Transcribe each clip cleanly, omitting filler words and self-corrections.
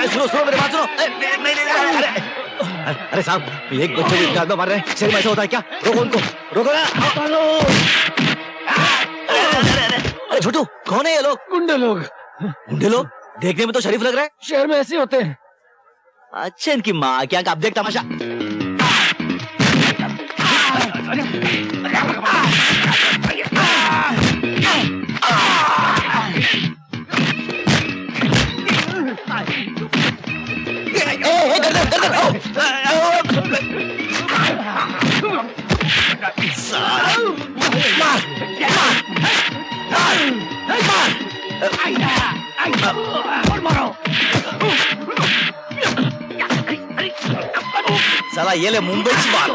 सुनो सुनो मेरी बात सुनो। अरे साहब, एक बच्चे को इतना मार रहे हैं, शरीर में ऐसा होता है क्या? रोको उनको, रोको ना। अरे छोटू, कौन है ये लोग? गुंडे लोग। गुंडे लोग? देखने में तो शरीफ लग रहा है। शहर में ऐसे होते हैं। अच्छा, इनकी माँ क्या, आप देख तमाशा। साला ये ले मुंबई से मारो।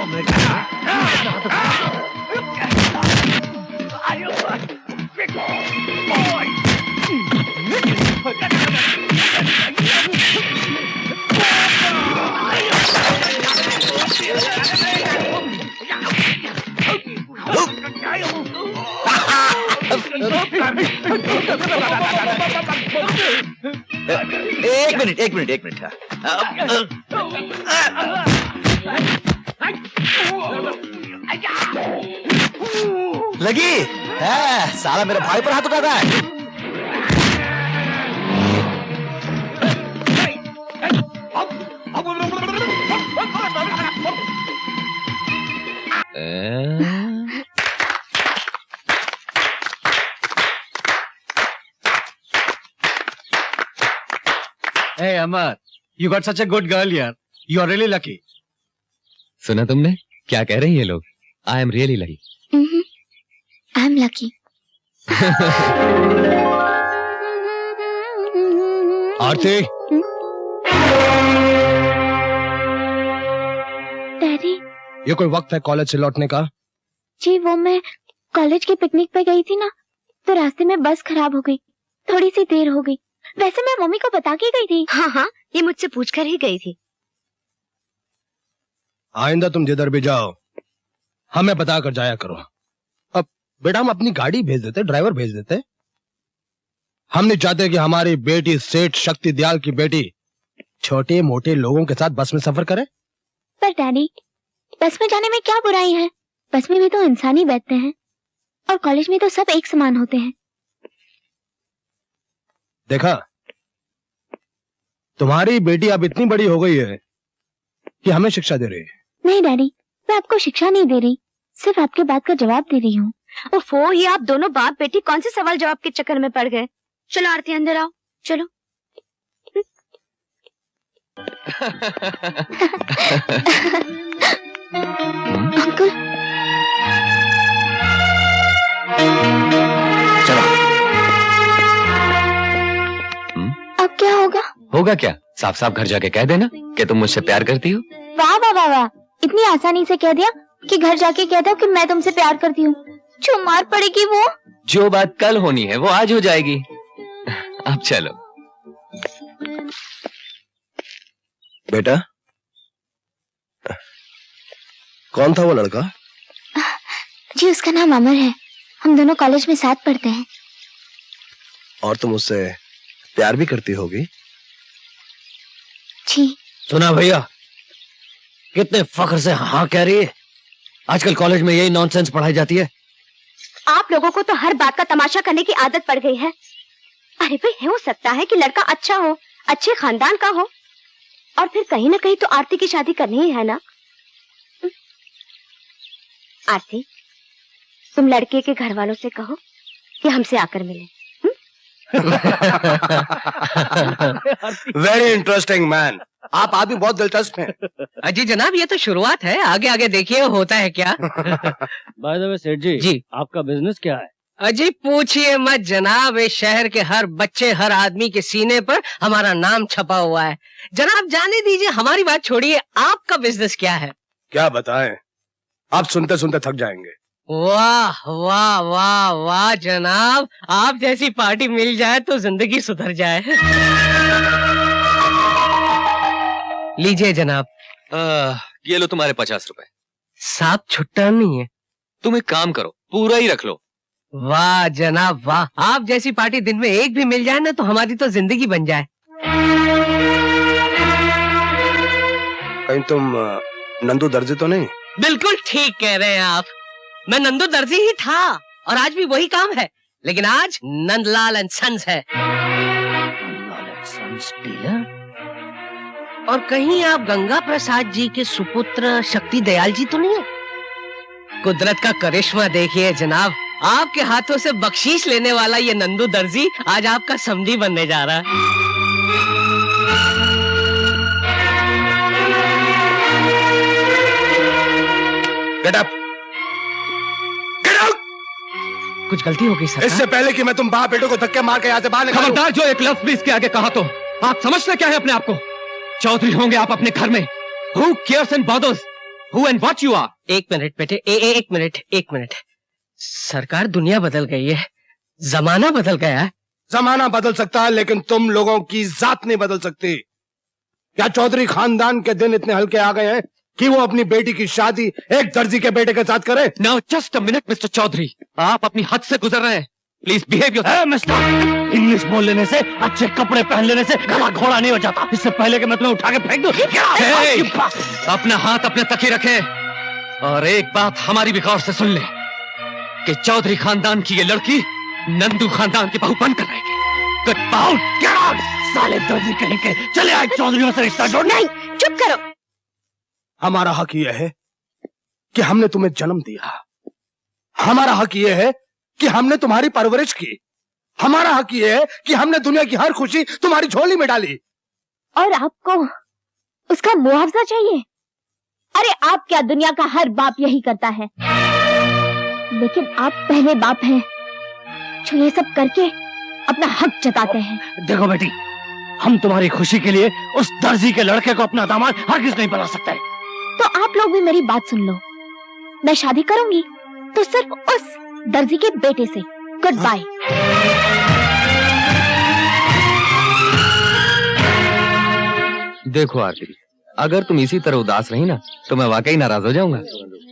एक मिनट। लगी है, साला मेरे भाई पर हाथ उठाता है। Hey Amar, you got such a good girl here. You are really lucky. सुना तुमने क्या कह रहे हैं ये लोग? I am really lucky. I am lucky. Aarti. Daddy. ये कोई वक्त है कॉलेज से लौटने का? जी वो मैं कॉलेज की पिकनिक पे गई थी ना, तो रास्ते में बस खराब हो गई, थोड़ी सी देर हो गई। वैसे मैं मम्मी को बता के गई थी। हाँ, ये मुझसे पूछकर ही गई थी। आइंदा तुम जिधर भी जाओ हमें बता कर जाया करो। अब बेटा हम अपनी गाड़ी भेज देते, ड्राइवर भेज देते। हम नहीं चाहते कि हमारी बेटी सेठ शक्ति दयाल की बेटी छोटे मोटे लोगों के साथ बस में सफर करे। पर डैडी, बस में जाने में क्या बुराई है? बस में भी तो इंसान ही बैठते हैं, और कॉलेज में तो सब एक समान होते हैं। देखा, तुम्हारी बेटी अब इतनी बड़ी हो गई है कि हमें शिक्षा दे रही है। नहीं डैडी, मैं आपको शिक्षा नहीं दे रही, सिर्फ आपके बात का जवाब दे रही हूँ। ओफो, ये आप दोनों बाप बेटी कौन से सवाल जवाब के चक्कर में पड़ गए? चलो आरती अंदर आओ, चलो। अंकल। चलो। अब क्या होगा? होगा क्या? साफ साफ घर जाके कह देना कि तुम मुझसे प्यार करती हो। वाह वाह वाह वाह, इतनी आसानी से कह दिया कि घर जाके कह दो कि मैं तुमसे प्यार करती हूँ। जो मार पड़ेगी वो। जो बात कल होनी है वो आज हो जाएगी। अब चलो। बेटा, कौन था वो लड़का? जी उसका नाम अमर है, हम दोनों कॉलेज में साथ पढ़ते हैं। और तुम उससे प्यार भी करती होगी? जी। सुना भैया, कितने फख्र से हाँ कह रही है। आजकल कॉलेज में यही नॉनसेंस पढ़ाई जाती है। आप लोगों को तो हर बात का तमाशा करने की आदत पड़ गई है। अरे भाई, हो सकता है कि लड़का अच्छा हो, अच्छे खानदान का हो, और फिर कहीं ना कहीं तो आरती की शादी करनी ही है ना। आरती, तुम लड़के के घर वालों से कहो कि हमसे आकर मिले। Very interesting man. आप आदमी बहुत दिलचस्प हैं। अजी जनाब, ये तो शुरुआत है, आगे आगे देखिए होता है क्या। बाय द वे सेठ जी, आपका बिजनेस क्या है? अजी पूछिए मत जनाब, इस शहर के हर बच्चे, हर आदमी के सीने पर हमारा नाम छपा हुआ है। जनाब जाने दीजिए, हमारी बात छोड़िए, आपका बिजनेस क्या है? क्या बताएं, आप सुनते सुनते थक जाएंगे। वाह वाह वाह वाह जनाब, आप जैसी पार्टी मिल जाए तो जिंदगी सुधर जाए। लीजिए जनाब। ये लो तुम्हारे 50 रुपए। साहब छुट्टा नहीं है। तुम एक काम करो, पूरा ही रख लो। वाह जनाब वाह, आप जैसी पार्टी दिन में एक भी मिल जाए ना तो हमारी तो जिंदगी बन जाए। कहीं तुम नंदू दर्जी तो नहीं? बिल्कुल ठीक कह रहे हैं आप। मैं नंदू दर्जी ही था और आज भी वही काम है, लेकिन आज नंदलाल एंड सन्स है। और कहीं आप गंगा प्रसाद जी के सुपुत्र शक्ति दयाल जी तो नहीं है? कुदरत का करिश्मा देखिए जनाब, आपके हाथों से बख्शीश लेने वाला ये नंदू दर्जी आज आपका समधी बनने जा रहा है। Get up, get out. कुछ गलती हो गई सर। इससे पहले कि मैं तुम बाप बेटों को धक्के मार के यहाँ से बाहर निकालूं। खबरदार, जो एक लफ्ज भी इसके आगे कहा तो आप समझते क्या है अपने आप को? चौधरी होंगे आप अपने घर में। Who cares and bothers who and what you are? एक मिनट बेटे, एक मिनट। सरकार, दुनिया बदल गई है, जमाना बदल गया है। जमाना बदल सकता है लेकिन तुम लोगों की जात नहीं बदल सकती। क्या चौधरी खानदान के दिन इतने हल्के आ गए हैं कि वो अपनी बेटी की शादी एक दर्जी के बेटे के साथ करे? Now just a minute, Mr. Chaudhary, आप अपनी हद से गुजर रहे हैं। Please behave yourself. Mister, English बोल लेने से, अच्छे कपड़े पहन लेने से गला घोड़ा नहीं हो जाता। इससे पहले कि मैं तुम्हें उठा के फेंक दूं। अपना हाथ अपने तक ही रखें और एक बात हमारी भी गौर से सुन ले कि चौधरी खानदान की ये लड़की नंदू खानदान की बहू बनकर रहेगी। Get out! साले दर्जी कहीं के, चले आए चौधरियों से रिश्ता जोड़। नहीं, चुप करो। हमारा हक यह है कि हमने तुम्हें जन्म दिया। हमारा हक यह है कि हमने तुम्हारी परवरिश की। हमारा हक यह है कि हमने दुनिया की हर खुशी तुम्हारी झोली में डाली। और आपको उसका मुआवजा चाहिए? अरे आप क्या, दुनिया का हर बाप यही करता है, लेकिन आप पहले बाप हैं जो ये सब करके अपना हक जताते हैं। देखो बेटी, हम तुम्हारी खुशी के लिए उस दर्जी के लड़के को अपना दामाद हरगिज नहीं बना सकते। तो आप लोग भी मेरी बात सुन लो। मैं शादी करूंगी तो सिर्फ उस दर्जी के बेटे से। Good bye. देखो आरती, अगर तुम इसी तरह उदास रही ना तो मैं वाकई नाराज हो जाऊंगा।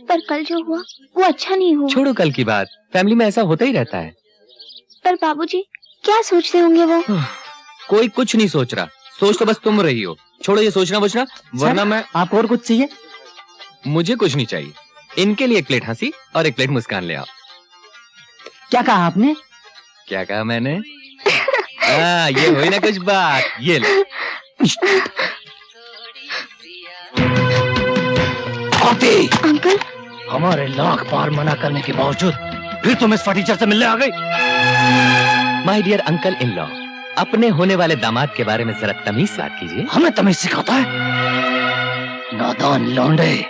पर कल जो हुआ वो अच्छा नहीं हुआ। छोड़ो कल की बात, फैमिली में ऐसा होता ही रहता है। पर बाबूजी क्या सोचते होंगे वो? कोई कुछ नहीं सोच रहा, सोच तो बस तुम रही हो। छोड़ो ये सोचना बचना, वरना मैं। आपको और कुछ चाहिए? मुझे कुछ नहीं चाहिए, इनके लिए एक प्लेट हंसी और एक प्लेट मुस्कान ले आओ। क्या कहा आपने? क्या कहा मैंने? ये हुई ना कुछ बात, ये ले। आरती, अंकल, हमारे लाख बार मना करने के बावजूद फिर तुम इस फटीचर से मिलने आ गई। My dear uncle in law, अपने होने वाले दामाद के बारे में जरा तमीज से बात कीजिए। हमें तमीज सिखाता है? नादान लौंडे,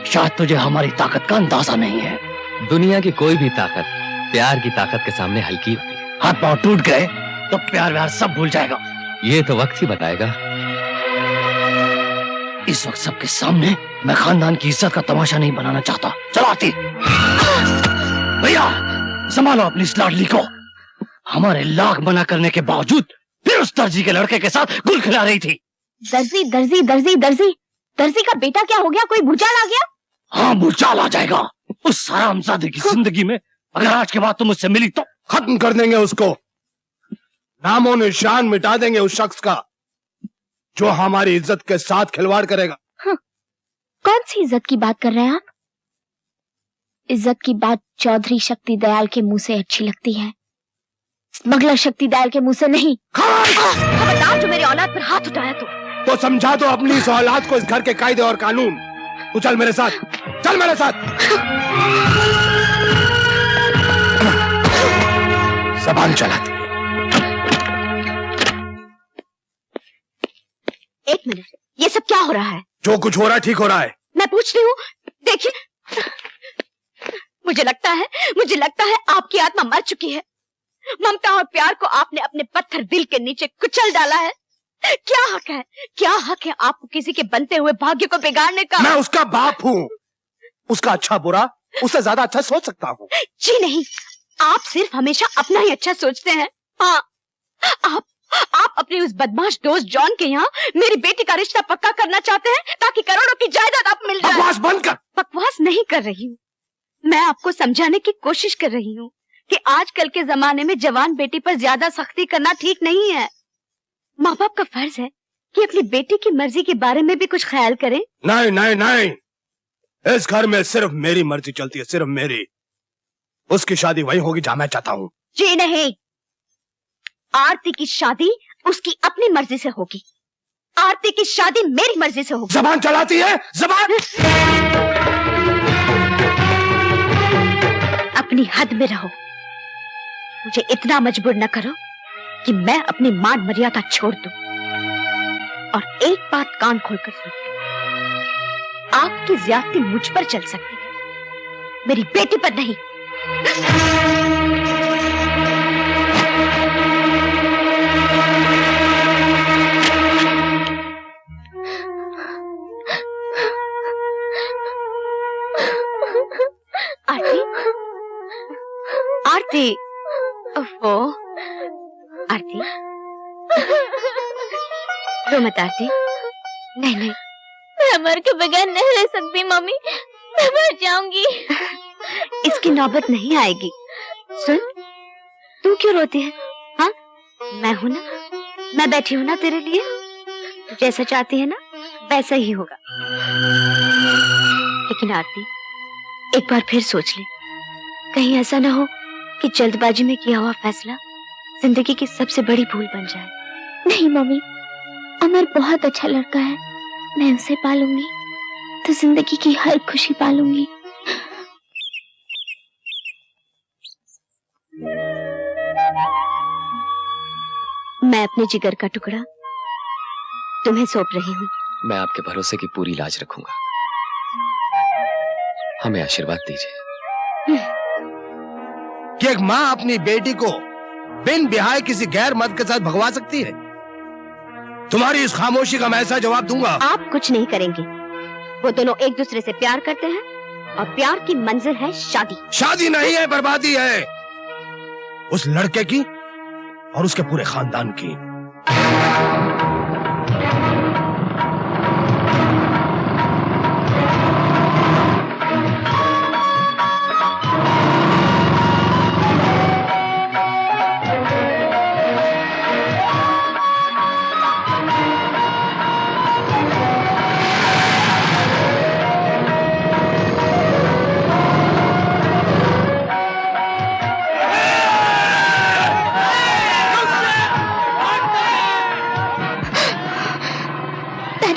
शायद तुझे हमारी ताकत का अंदाजा नहीं है। दुनिया की कोई भी ताकत प्यार की ताकत के सामने हल्की होती है। हाथ पांव टूट गए तो प्यार व्यार सब भूल जाएगा। ये तो वक्त ही बताएगा। इस वक्त सबके सामने मैं खानदान की इज्जत का तमाशा नहीं बनाना चाहता। चलो आरती, भैया संभालो अपनी इस लाडली को। हमारे लाख मना करने के बावजूद फिर उस दर्जी के लड़के के साथ गुल खिला रही थी। दर्जी दर्जी दर्जी दर्जी दर्जी का बेटा क्या हो गया? कोई भूचाल आ गया? हाँ, भूचाल आ जाएगा उस हरामजादे की जिंदगी में। अगर आज के बाद तुम मुझसे मिली तो खत्म कर देंगे उसको, नामो निशान मिटा देंगे उस शख्स का जो हमारी इज्जत के साथ खिलवाड़ करेगा। कौन सी इज्जत की बात कर रहे हैं आप? इज्जत की बात चौधरी शक्ति दयाल के मुंह से अच्छी लगती है, स्मगलर शक्ति दयाल के मुंह से नहीं। खबरदार जो मेरी औलाद पर हाथ उठाया तो समझा दो अपनी इस औलाद को इस घर के कायदे और कानून। तू चल मेरे साथ, चल मेरे साथ। जबान चलाती। एक मिनट, ये सब क्या हो रहा है? जो कुछ हो रहा है ठीक हो रहा है। मैं पूछ रही हूँ, देखिए मुझे लगता है आपकी आत्मा मर चुकी है। ममता और प्यार को आपने अपने पत्थर दिल के नीचे कुचल डाला है। क्या हक है आपको किसी के बनते हुए भाग्य को बिगाड़ने का? मैं उसका बाप हूँ, उसका अच्छा बुरा उससे ज्यादा अच्छा सोच सकता हूँ। जी नहीं, आप सिर्फ हमेशा अपना ही अच्छा सोचते हैं। हाँ, आप अपने उस बदमाश दोस्त जॉन के यहाँ मेरी बेटी का रिश्ता पक्का करना चाहते हैं ताकि करोड़ों की जायदाद आप मिल जाए। बकवास बंद कर। बकवास नहीं कर रही हूँ, मैं आपको समझाने की कोशिश कर रही हूँ कि आजकल के जमाने में जवान बेटी पर ज्यादा सख्ती करना ठीक नहीं है। माँ बाप का फर्ज है कि अपनी बेटी की मर्जी के बारे में भी कुछ ख्याल करें? नहीं नहीं नहीं, इस घर में सिर्फ मेरी मर्जी चलती है, सिर्फ मेरी। उसकी शादी वही होगी जहां मैं चाहता हूँ। जी नहीं, आरती की शादी उसकी अपनी मर्जी से होगी। आरती की शादी मेरी मर्जी से होगी। जबान चलाती है, जबान। अपनी हद में रहो। मुझे इतना मजबूर न करो कि मैं अपनी मान मर्यादा छोड़ दूं। और एक बात कान खोलकर सुन, आपकी ज्यादती मुझ पर चल सकती है, मेरी बेटी पर नहीं। आरती, आरती, ओफो, आरती, रो मत आरती। नहीं नहीं, मैं मर के बगैर नहीं रह सकती मम्मी, मैं मर जाऊंगी। इसकी नौबत नहीं आएगी। सुन, तू क्यों रोती है? हाँ, मैं हूं ना, मैं बैठी हूं ना तेरे लिए। तू जैसा चाहती है ना वैसा ही होगा। लेकिन आरती, एक बार फिर सोच ले, कहीं ऐसा ना हो कि जल्दबाजी में किया हुआ फैसला जिंदगी की सबसे बड़ी भूल बन जाए। नहीं मम्मी, अमर बहुत अच्छा लड़का है, मैं उसे पालूंगी तो जिंदगी की हर खुशी पालूंगी। मैं अपने जिगर का टुकड़ा तुम्हें सौंप रही हूँ। मैं आपके भरोसे की पूरी लाज रखूंगा। हमें आशीर्वाद दीजिए। कि एक माँ अपनी बेटी को बिन ब्याहे किसी गैर मर्द के साथ भगवा सकती है? तुम्हारी इस खामोशी का मैं ऐसा जवाब दूंगा। आप कुछ नहीं करेंगे। वो दोनों एक दूसरे से प्यार करते हैं और प्यार की मंजिल है शादी। शादी नहीं है, बर्बादी है, उस लड़के की और उसके पूरे खानदान की।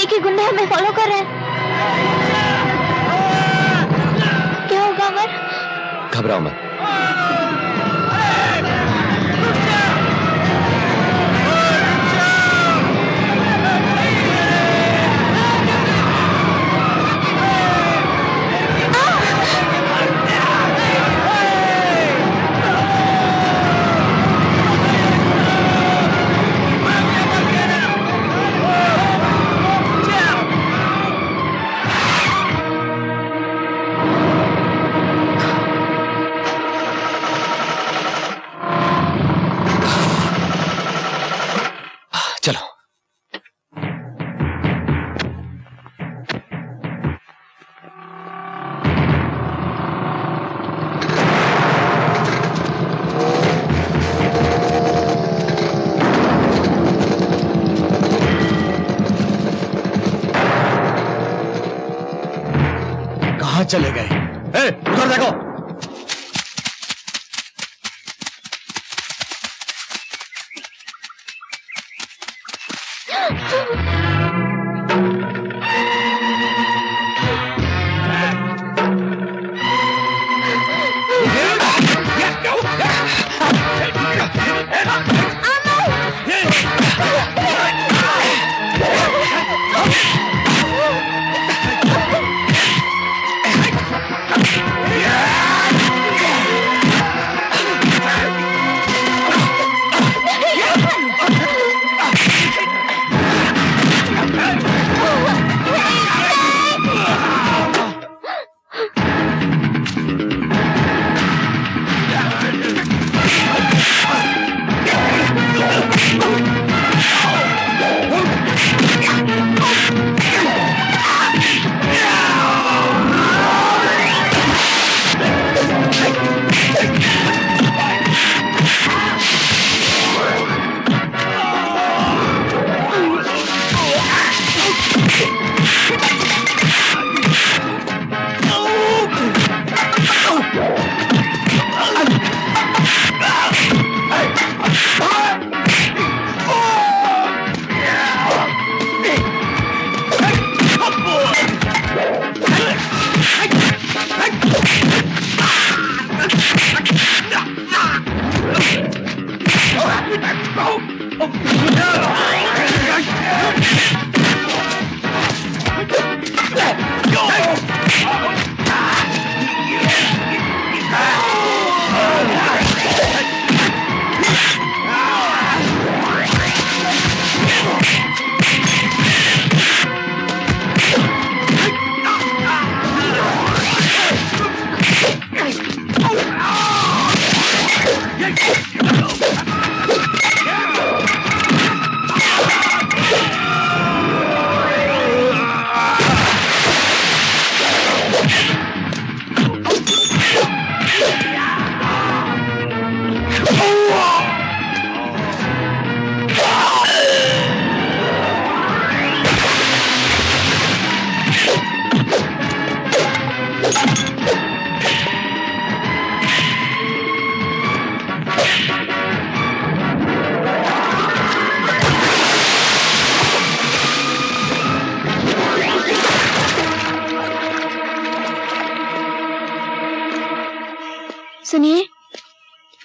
के गुंडे हमें फॉलो कर रहे हैं। क्या होगा अमर? घबराओ मत। चलो। कहाँ चले गए? उधर देखो। Yeah!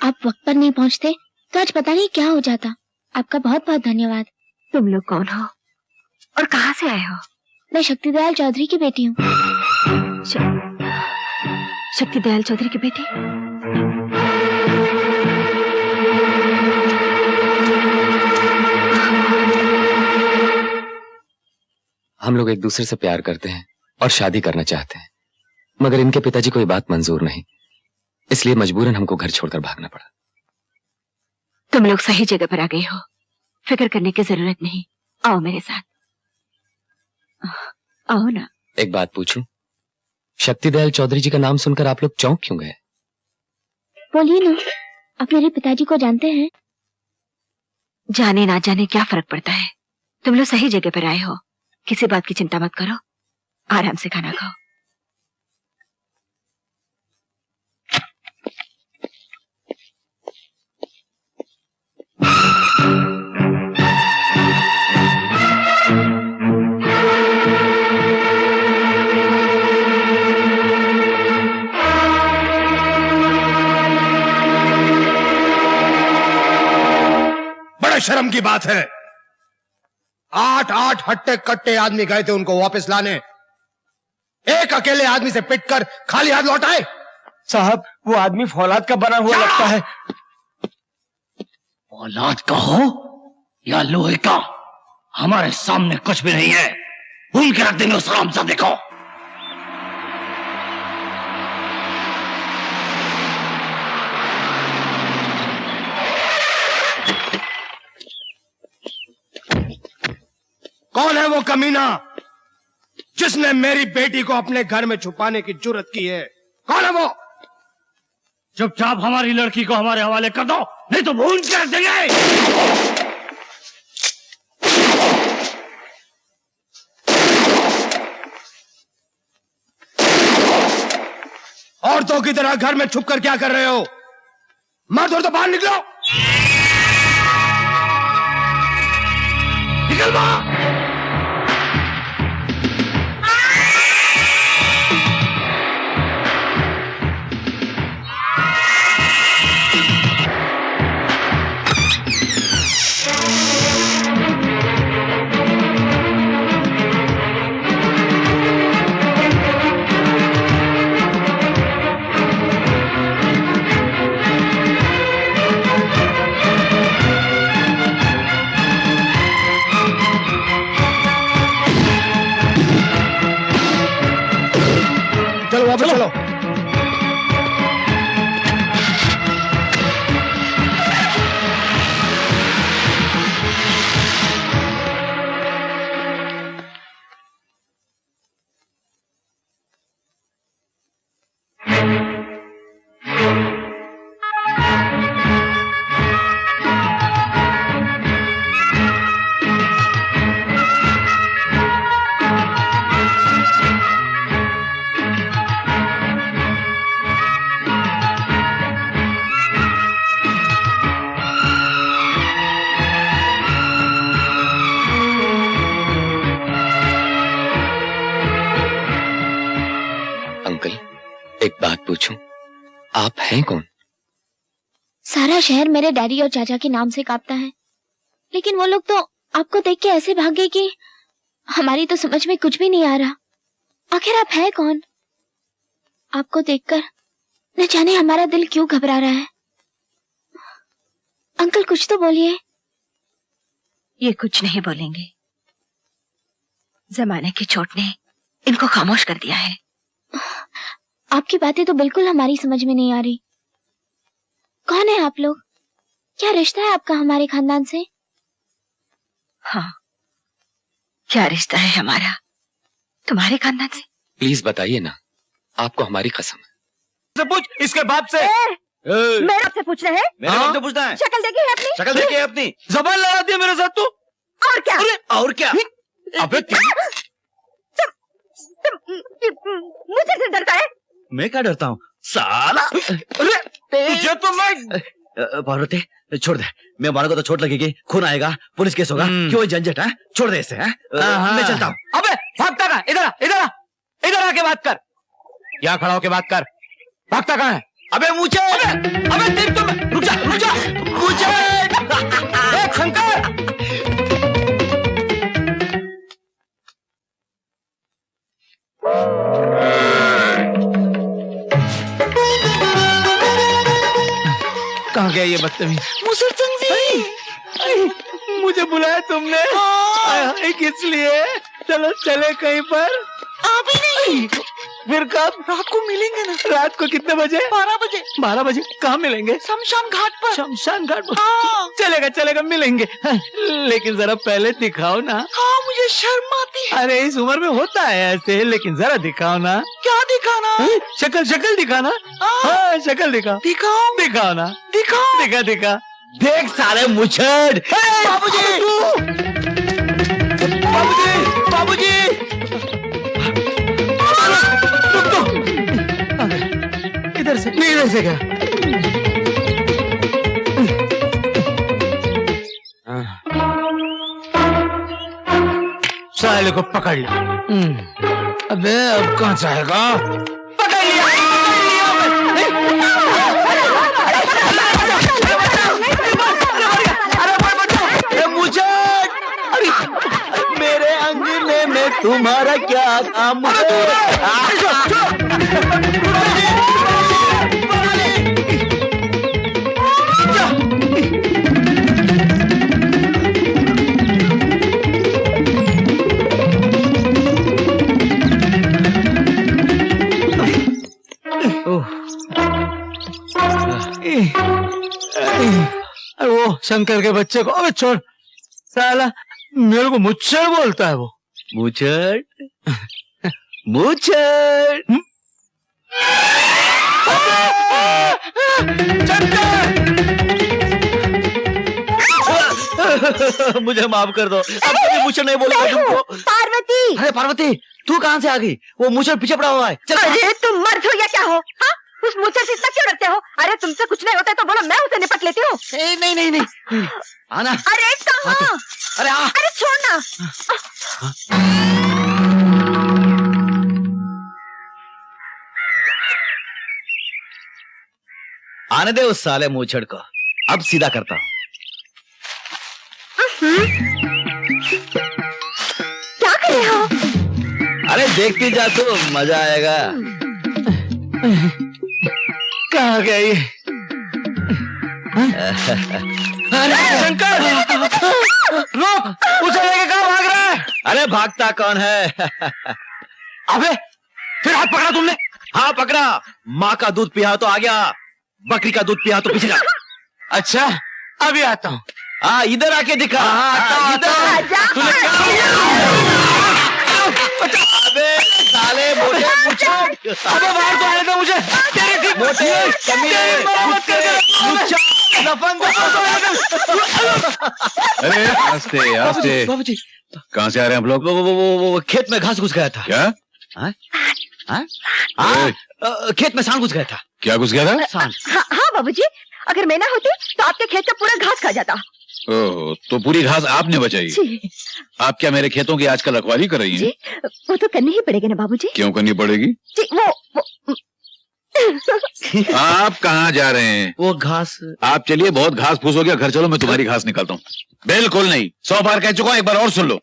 आप वक्त पर नहीं पहुंचते तो आज पता नहीं क्या हो जाता। आपका बहुत बहुत धन्यवाद। तुम लोग कौन हो और कहाँ से आए हो? मैं शक्ति दयाल चौधरी की बेटी हूँ। शक्ति दयाल चौधरी की बेटी? हम लोग एक दूसरे से प्यार करते हैं और शादी करना चाहते हैं, मगर इनके पिताजी को ये बात मंजूर नहीं, इसलिए मजबूरन हमको घर छोड़कर भागना पड़ा। तुम लोग सही जगह पर आ गए हो, फिक्र करने की जरूरत नहीं। आओ मेरे साथ, आओ ना। एक बात पूछूं, शक्ति दयाल चौधरी जी का नाम सुनकर आप लोग चौंक क्यों गए? बोलिए ना, आप मेरे पिताजी को जानते हैं? जाने ना जाने क्या फर्क पड़ता है, तुम लोग सही जगह पर आए हो। किसी बात की चिंता मत करो, आराम से खाना खाओ। बड़े शर्म की बात है, 8 हट्टे कट्टे आदमी गए थे उनको वापस लाने, एक अकेले आदमी से पिटकर खाली हाथ लौट आए। साहब, वो आदमी फौलाद का बना हुआ लगता है। फौलाद का हो या लोहे का, हमारे सामने कुछ भी नहीं है। भूल के रख देंगे उस हरामजादे को। कौन है वो कमीना जिसने मेरी बेटी को अपने घर में छुपाने की जुर्रत की है? कौन है वो? चुपचाप हमारी लड़की को हमारे हवाले कर दो, नहीं तो भूल के रख देंगे। औरतों की तरह घर में छुप कर क्या कर रहे हो? मर्द हो तो बाहर निकलो। निकल बाहर। चलो वापस चलो। अंकल, एक बात पूछूं, आप हैं कौन? सारा शहर मेरे डैडी और चाचा के नाम से कांपता है, लेकिन वो लोग तो आपको देख के ऐसे भाग गए कि हमारी तो समझ में कुछ भी नहीं आ रहा। आखिर आप हैं कौन? आपको देखकर न जाने हमारा दिल क्यों घबरा रहा है। अंकल कुछ तो बोलिए। ये कुछ नहीं बोलेंगे, जमाने की चोट ने इनको खामोश कर दिया है। आपकी बातें तो बिल्कुल हमारी समझ में नहीं आ रही। कौन है आप लोग? क्या रिश्ता है आपका हमारे खानदान से? हाँ, क्या रिश्ता है हमारा तुम्हारे खानदान से? प्लीज बताइए ना, आपको हमारी कसम है। से पूछ इसके बाप से। मेरे आपसे पूछ रहे हैं? मेरे बाप से पूछना है। शक्ल देखी है अपनी? शक्ल देखी है अपनी। जबान लड़ाती है मेरे साथ तू। और क्या? और क्या? अबे मुझे से डरता है? मैं क्या डरता हूँ साला। अरे तुझे तो मैं पार्वती छोड़ दे, मैं मारूंगा तो चोट लगेगी, खून आएगा, पुलिस केस होगा, क्यों झंझट है? छोड़ दे इसे। मैं चलता हूँ। अबे भागता कहाँ? इधर आ, इधर आ, इधर आके बात कर। यहाँ खड़ा होके बात कर। भागता कहाँ है? अबे मुझे, अबे तेरी तो रुक जा मुझे शंकर। कहाँ गया ये बदतमीज? मुझे बुलाया तुमने किस लिए? चलो चले कहीं पर। अभी नहीं, फिर कब? रात को मिलेंगे ना। रात को कितने बजे? 12 बजे 12 बजे। कहाँ मिलेंगे? शमशान घाट पर। शमशान घाट पर। हाँ। चलेगा मिलेंगे, लेकिन जरा पहले दिखाओ ना। हाँ, मुझे शर्म आती है। अरे इस उम्र में होता है ऐसे, लेकिन जरा दिखाओ ना। क्या दिखाना? शक्ल दिखाना। हाँ शक्ल दिखाओ। दिखाओ ना। दिखा। देख साले मुछड़। बाबूजी इधर से नहीं, इधर से क्या? साले को पकड़ लिया। अबे अब कहाँ जाएगा? पकड़ लिया। अरे मुझे, मेरे अंगने में तुम्हारा क्या काम? वो शंकर के बच्चे को अबे छोड़, साला मेरे को मुच्छर बोलता है वो। मुछड़। मुझे माफ कर दो, अब कभी मुझे नहीं बोलूंगा तुमको। पार्वती। अरे पार्वती, तू कहाँ से आ गई? वो मुझे पीछे पड़ा हुआ है। चल। अरे तुम मर्द हो या क्या हो? हाँ, उस मुझसे से इतना क्यों डरते हो? अरे तुमसे कुछ नहीं होता तो बोलो, मैं उसे निपट लेती हूँ। नहीं आना। अरे कहाँ? अरे आ। अरे छोड़ना। आने दे उस साले मूछड़ को, अब सीधा करता हूँ। क्या कर रहे हो? अरे देखती जा तू, मजा आएगा। कहाँ गया ये? अरे शंकर, रुक! उसे लेके कहाँ भाग रहा है? अरे भागता कौन है? अबे फिर हाथ पकड़ा तुमने? हाँ पकड़ा। माँ का दूध पिया तो आ गया, बकरी का दूध पिया तो पीछे जा। अच्छा अभी आता हूँ। हाँ इधर आके दिखा। अबे साले मोटे मुझे, अबे बाहर तो आने दो मुझे। तेरे मोटे कमीने, लफंग। अरे आस्ते आस्ते, बाबूजी कहाँ से आ रहे हैं आप लोग? वो खेत में घास घुस गया था। क्या? खेत में सांड घुस गया था। क्या घुस गया था? सांड। हाँ बाबूजी, अगर मैं ना होती तो आपके खेत का पूरा घास खा जाता। ओह, तो पूरी घास आपने बचाई? जी। आप क्या मेरे खेतों की आजकल रखवाली कर रही हैं? जी, वो तो करनी ही पड़ेगी ना बाबूजी। क्यों करनी पड़ेगी? जी वो आप कहाँ जा रहे हैं? वो घास। आप चलिए, बहुत घास फूस हो गया, घर चलो, मैं तुम्हारी घास निकालता हूँ। बिल्कुल नहीं, 100 बार कह चुका हूँ, एक बार और सुन लो।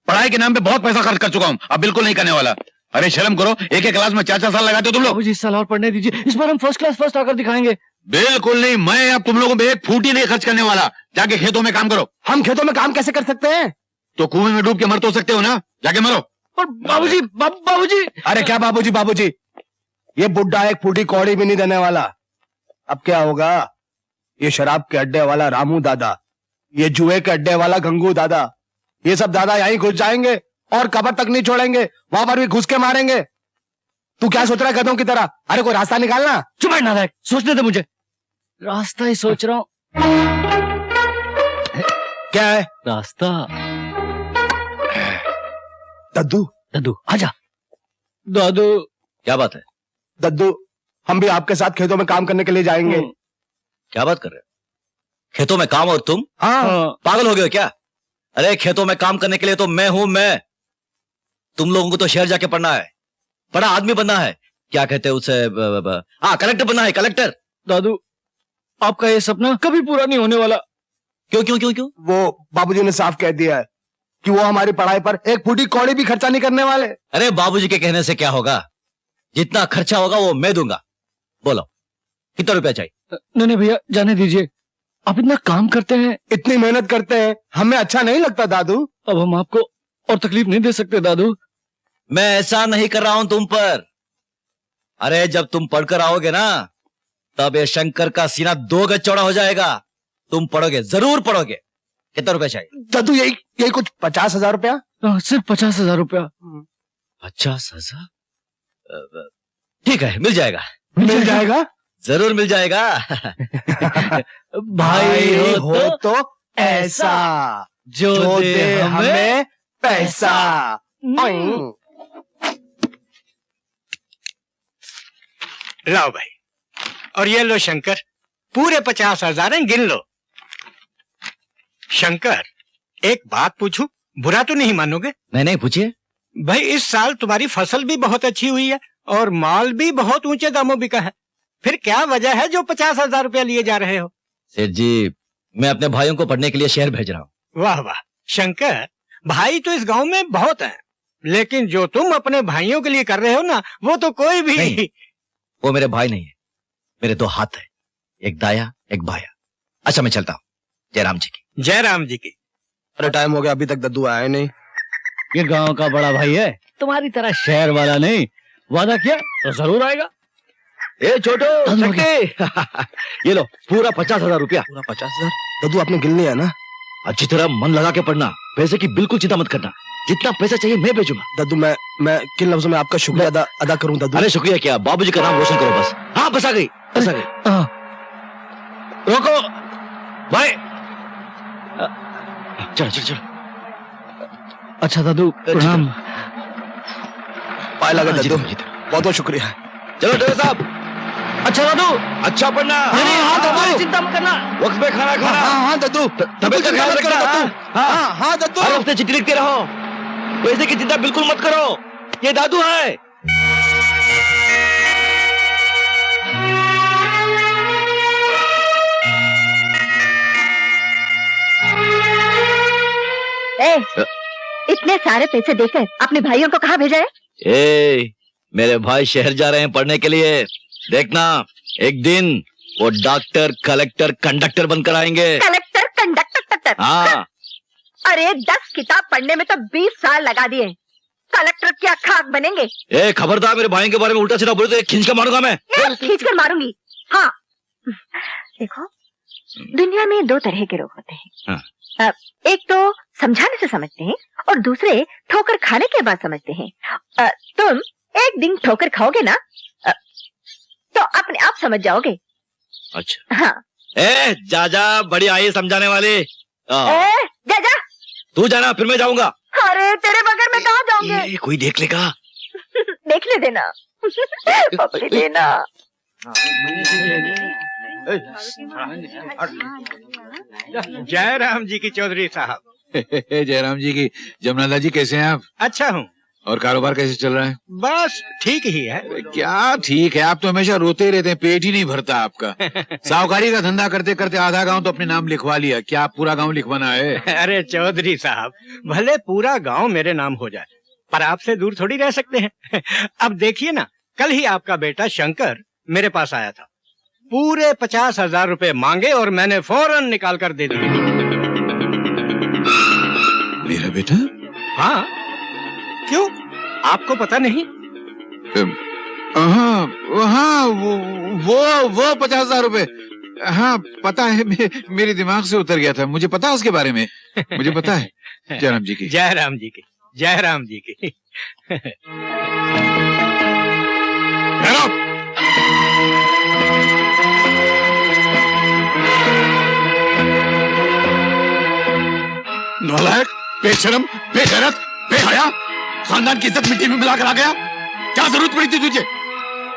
पढ़ाई के नाम पे बहुत पैसा खर्च कर चुका हूँ, अब बिल्कुल नहीं करने वाला। अरे शर्म करो, एक क्लास में 4-4 साल लगाते हो तुम लोग। बाबूजी इस साल और पढ़ने दीजिए, इस बार हम फर्स्ट क्लास फर्स्ट आकर दिखाएंगे। बिल्कुल नहीं, मैं अब तुम लोगों पे एक फूटी नहीं खर्च करने वाला। जाके खेतों में काम करो। हम खेतों में काम कैसे कर सकते हैं? तो कुएं में डूब के मर तो सकते हो ना, जाके मरो। और बाबूजी बाबूजी। अरे क्या बाबूजी, ये बुड्ढा एक फूटी कौड़ी भी नहीं देने वाला। अब क्या होगा? ये शराब के अड्डे वाला रामू दादा, ये जुए के अड्डे वाला गंगू दादा, ये सब दादा यहीं घुस जाएंगे और कबर तक नहीं छोड़ेंगे, वहां पर भी घुस के मारेंगे। तू क्या सोच रहा है गधों की तरह? अरे कोई रास्ता निकालना। चुप है नालायक, सोचने दे मुझे। रास्ता ही सोच रहा हूँ। क्या है? रास्ता। दद्दू, दादू आजा। दादू क्या बात है? दद्दू, हम भी आपके साथ खेतों में काम करने के लिए जाएंगे। क्या बात कर रहे हो? खेतों में काम और तुम? हाँ। पागल हो गए हो क्या? अरे खेतों में काम करने के लिए तो मैं हूं। मैं तुम लोगों को तो शहर जाके पढ़ना है, बड़ा आदमी बनना है। क्या कहते हैं उसे, हाँ कलेक्टर बनना है, कलेक्टर। दादू, आपका ये सपना कभी पूरा नहीं होने वाला। क्यों क्यों क्यों क्यों? वो बाबूजी ने साफ कह दिया है कि वो हमारी पढ़ाई पर एक फूटी कौड़ी भी खर्चा नहीं करने वाले। अरे बाबूजी के कहने से क्या होगा, जितना खर्चा होगा वो मैं दूंगा। बोलो कितना रुपया चाहिए? नहीं भैया, जाने दीजिए। आप इतना काम करते हैं, इतनी मेहनत करते हैं, हमें अच्छा नहीं लगता दादू। अब हम आपको और तकलीफ नहीं दे सकते दादू। मैं ऐसा नहीं कर रहा हूं तुम पर। अरे जब तुम पढ़कर आओगे ना, तब ये शंकर का सीना 2 गज चौड़ा हो जाएगा। तुम पढ़ोगे, जरूर पढ़ोगे। कितना रुपया चाहिए? दादू यही कुछ 50,000 रुपया। सिर्फ 50,000 रुपया। 50,000? ठीक है, मिल जाएगा। मिल जाएगा? जरूर मिल जाएगा। भाई हो तो ऐसा जो दे हमें पैसा। लाओ भाई, और ये लो शंकर, पूरे 50,000 हैं, गिन लो। शंकर, एक बात पूछूं, बुरा तो नहीं मानोगे? नहीं पूछिए। भाई इस साल तुम्हारी फसल भी बहुत अच्छी हुई है और माल भी बहुत ऊंचे दामों बिका है, फिर क्या वजह है जो 50,000 रुपया लिए जा रहे हो? सेठ जी, मैं अपने भाइयों को पढ़ने के लिए शहर भेज रहा हूँ। वाह वाह शंकर, भाई तो इस गांव में बहुत हैं, लेकिन जो तुम अपने भाइयों के लिए कर रहे हो ना, वो तो कोई भी नहीं, वो मेरे भाई नहीं है, मेरे 2 हाथ है, एक दाया एक बाया। अच्छा मैं चलता हूँ। जयराम जी की। जयराम जी की। अरे टाइम हो गया, अभी तक दद्दू आया नहीं। ये गांव का बड़ा भाई है, तुम्हारी तरह शहर वाला नहीं। वादा किया तो जरूर आएगा। ए छोटो, शक्ति, ये लो पूरा 50,000 रुपया। पूरा 50,000? दद्दू आपने गिन लिया ना? अच्छी तरह मन लगा के पढ़ना, पैसे की बिल्कुल चिंता मत करना। जितना पैसा चाहिए मैं भेजूंगा। दद्दू मैं किन लफ्जों में आपका शुक्रिया अदा करूं दद्दू? अरे शुक्रिया क्या, बाबूजी का नाम रोशन करो बस। हाँ बस आ गई, बस आ गई। रोको भाई, चलो चलो चलो। अच्छा दादू, प्रणाम। पाए लगा दद्दू, बहुत बहुत शुक्रिया। चलो ड्राइवर साहब। अच्छा दादू, अच्छा पढ़ना। हाँ दादू, चिंता मत करना। वक्त पे खाना खाना। हाँ दद्दू, तबियत का ख्याल रखना। हाँ दद्दू। हर हफ्ते चिट्ठी लिखते रहो, पैसे की चिंता बिल्कुल मत करो। ये दादू है। इतने सारे पैसे देकर अपने भाइयों को कहाँ भेजा है? मेरे भाई शहर जा रहे हैं पढ़ने के लिए। देखना एक दिन वो डॉक्टर, कलेक्टर, कंडक्टर बनकर आएंगे। Collector, conductor? हाँ। अरे 10 किताब पढ़ने में तो 20 साल लगा दिए, कलेक्टर क्या खाक बनेंगे? खबरदार, मेरे भाई के बारे में उल्टा सीधा बोले तो खींच कर मारूंगा मैं। खींच कर मारूंगी। हाँ देखो, दुनिया में 2 तरह के लोग होते हैं। एक तो समझाने से समझते हैं और दूसरे ठोकर खाने के बाद समझते हैं। तुम एक दिन ठोकर खाओगे ना, तो अपने आप समझ जाओगे। अच्छा। हाँ। जा बड़ी आई समझाने वाली। जा तू जाना, फिर मैं जाऊंगा। अरे तेरे बगैर मैं कहाँ जाऊंगी? कोई देख लेगा। देखने देना। पकड़ी देना। जयराम जी की चौधरी साहब। जयराम जी की। जमनाला जी कैसे हैं आप? अच्छा हूँ। और कारोबार कैसे चल रहा है? बस ठीक ही है। क्या ठीक है, आप तो हमेशा रोते ही रहते हैं, पेट ही नहीं भरता आपका। साहूकारी का धंधा करते करते आधा गांव तो अपने नाम लिखवा लिया, क्या आप पूरा गांव लिखवाना है? अरे चौधरी साहब, भले पूरा गांव मेरे नाम हो जाए, पर आपसे दूर थोड़ी रह सकते हैं। अब देखिए ना, कल ही आपका बेटा शंकर मेरे पास आया था, पूरे 50,000 रुपए मांगे और मैंने फौरन निकाल कर दे दिए। मेरा बेटा? हाँ, क्यों आपको पता नहीं? हाँ वो 50,000 रुपए, हाँ पता है, मेरे दिमाग से उतर गया था। मुझे पता है उसके बारे में, मुझे पता है। जयराम जी की। जयराम जी की। जयराम जी की। नालायक, बेशरम, बेगैरत, बेहया, खानदान की इज्जत मिट्टी में मिलाकर आ गया। क्या जरूरत पड़ी थी तुझे?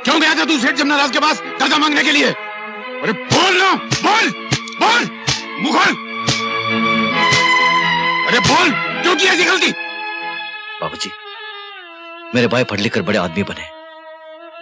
क्यों गया था तू सेठ जमनाराज के पास कर्जा मांगने के लिए? अरे बोल ना, बोल बोल, मुंह खोल। अरे बोल, क्यों की ऐसी गलती? बाबूजी, मेरे भाई पढ़ लिख कर बड़े आदमी बने,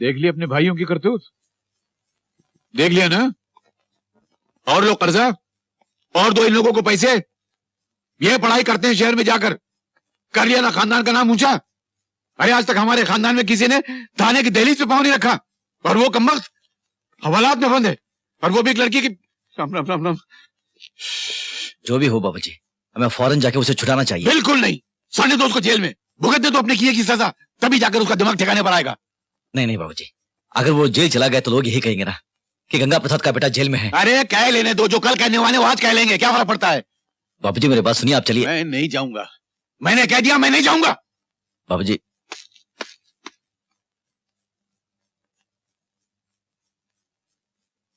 देख लिया अपने भाइयों की करतूत, देख लिया ना। और लोग कर्जा, और दो इन लोगों को पैसे, ये पढ़ाई करते हैं शहर में जाकर, कर लिया ना खानदान का नाम ऊंचा। अरे आज तक हमारे खानदान में किसी ने थाने की दहलीज पे पांव नहीं रखा, और वो कमबख्त हवालात में बंद है, और वो भी एक लड़की की। राम राम राम राम। जो भी हो बाबूजी, हमें फौरन जाके उसे छुड़ाना चाहिए। बिल्कुल नहीं, साढ़े दो उसको जेल में भुगत दे तो अपने किए की सजा, तभी जाकर उसका दिमाग ठिकाने पर आएगा। नहीं नहीं बाबूजी, अगर वो जेल चला गया तो लोग यही कहेंगे ना कि गंगा प्रसाद का बेटा जेल में है। अरे कह लेने दो, जो कल कहने वाले वो आज कह लेंगे, क्या फर्क पड़ता है। बाबूजी मेरे बात सुनिए, आप चलिए। मैं नहीं जाऊंगा, मैंने कह दिया मैं नहीं जाऊंगा। बाबूजी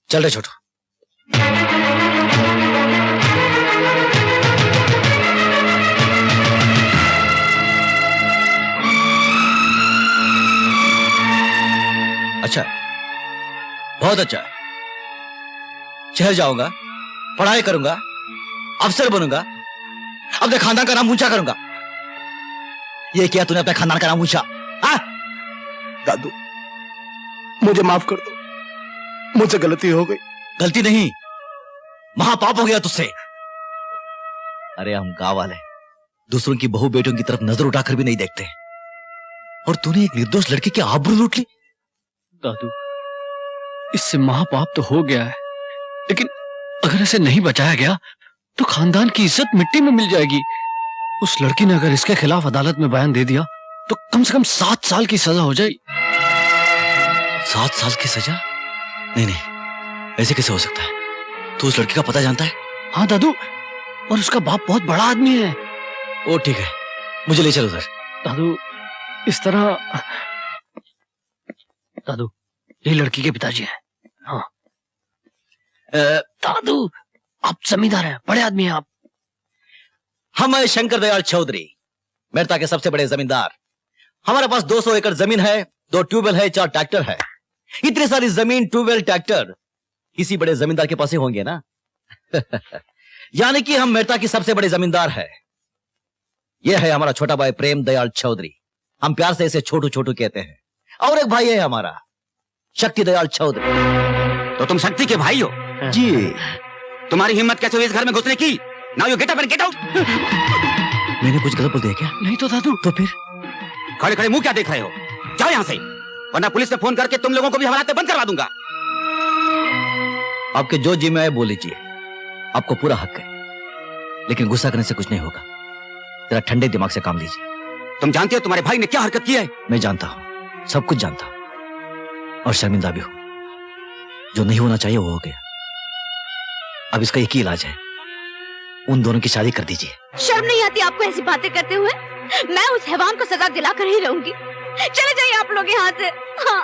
चल रहे छोटू। अच्छा, बहुत अच्छा। शहर जाऊंगा, पढ़ाई करूंगा, अफसर बनूंगा, अपने खानदान का नाम ऊंचा करूंगा। ये किया तूने अपने खानदान का नाम ऊंचा? हाँ? दादू मुझे माफ कर दो, मुझसे गलती हो गई। गलती नहीं, महापाप हो गया तुझसे। अरे हम गांव वाले दूसरों की बहू बेटियों की तरफ नजर उठाकर भी नहीं देखते, और तूने एक निर्दोष लड़की की आबरू लूट ली। दादू, इससे महापाप तो हो गया है, लेकिन अगर इसे नहीं बचाया गया तो खानदान की इज्जत मिट्टी में मिल जाएगी। उस लड़की ने अगर इसके खिलाफ अदालत में बयान दे दिया तो कम से कम 7 साल की सजा हो जाएगी। 7 साल की सजा? नहीं नहीं, ऐसे कैसे हो सकता है? तू उस लड़की का पता जानता है? हाँ दादू, और उसका बाप बहुत बड़ा आदमी है। ओ ठीक है, मुझे ले चलो उधर। दादू इस तरह, दादू ये लड़की के पिताजी हैं। हाँ दादू, आप जमींदार हैं, बड़े आदमी हैं आप। हम हैं शंकर दयाल चौधरी, मेरता के सबसे बड़े जमींदार। हमारे पास 200 एकड़ जमीन है, 2 ट्यूबवेल है, 4 ट्रैक्टर है। इतनी सारी जमीन, ट्यूबवेल, ट्रैक्टर किसी बड़े जमींदार के पास ही होंगे ना। यानी कि हम मेरता की सबसे बड़े जमींदार है। यह है हमारा छोटा भाई प्रेम दयाल चौधरी, हम प्यार से इसे छोटू छोटू कहते हैं। और एक भाई है हमारा शक्ति दयाल चौधरी। तो तुम शक्ति के भाई हो? जी। तुम्हारी हिम्मत कैसे हुई इस घर में घुसने की? Now you get up and get out. मैंने कुछ गलत बोल दिया क्या? नहीं तो दादू। तो फिर खड़े खड़े मुंह क्या देख रहे हो? जाओ यहां से, वरना पुलिस में फोन करके तुम लोगों को भी हवालात में बंद करवा दूंगा। आपके जो जी में आए बोल लीजिए, आपको पूरा हक है, लेकिन गुस्सा करने से कुछ नहीं होगा। जरा ठंडे दिमाग से काम लीजिए। तुम जानते हो तुम्हारे भाई ने क्या हरकत की है? मैं जानता हूं, सब कुछ जानता हूं, और शर्मिंदा भी हूं। जो नहीं होना चाहिए वो हो गया। अब इसका एक ही इलाज है, उन दोनों की शादी कर दीजिए। शर्म नहीं आती आपको ऐसी बातें करते हुए? मैं उस हैवान को सजा दिलाकर ही रहूंगी। चले जाइए आप लोग यहाँ से। हाँ।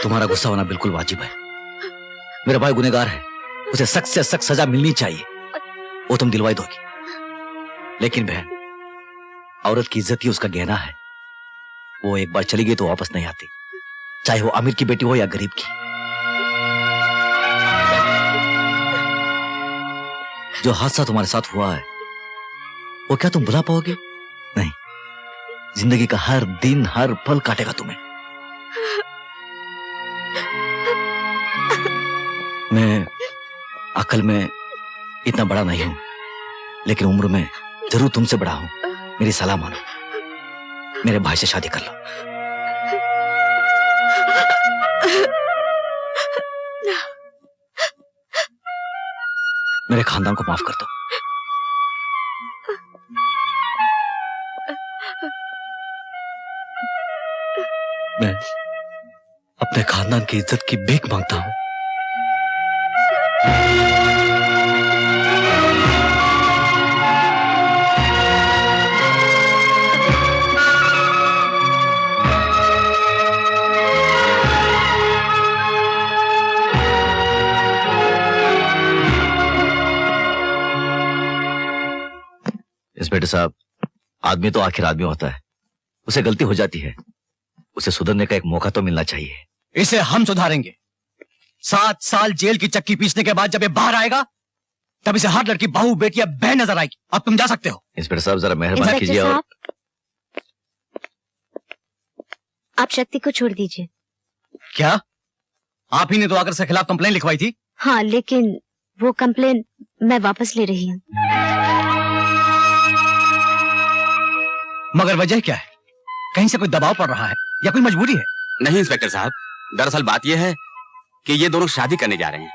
तुम्हारा गुस्सा होना बिल्कुल वाजिब है। मेरा भाई गुनहगार है, उसे सख्त से सख्त सजा मिलनी चाहिए, वो तुम दिलवाई दोगी। लेकिन बहन, औरत की इज्जत ही उसका गहना है। वो एक बार चली गई तो वापस नहीं आती, चाहे वो अमीर की बेटी हो या गरीब की। जो हादसा तुम्हारे साथ हुआ है वो क्या तुम भुला पाओगे? नहीं, जिंदगी का हर दिन हर पल काटेगा तुम्हें। मैं अकल में इतना बड़ा नहीं हूं, लेकिन उम्र में जरूर तुमसे बड़ा हूं। मेरी सलाह मानो, मेरे भाई से शादी कर लो। मेरे खानदान को माफ कर दो। मैं अपने खानदान की इज्जत की भीख मांगता हूं। इंस्पेक्टर साहब, आदमी तो आखिर आदमी होता है, उसे गलती हो जाती है, उसे सुधरने का एक मौका तो मिलना चाहिए। इसे हम सुधारेंगे। 7 साल जेल की चक्की पीसने के बाद जब ये बाहर आएगा तब इसे हर लड़की बहू बेटी या बहन नजर आएगी। अब तुम जा सकते हो। इंस्पेक्टर साहब जरा मेहरबानी कीजिए और आप शक्ति को छोड़ दीजिए। क्या? आप ही ने तो आकर से खिलाफ कंप्लेन लिखवाई थी। हाँ, लेकिन वो कंप्लेन मैं वापस ले रही हूँ। मगर वजह क्या है? कहीं से कोई दबाव पड़ रहा है या कोई मजबूरी है? नहीं इंस्पेक्टर साहब, दरअसल बात यह है कि ये दोनों शादी करने जा रहे हैं।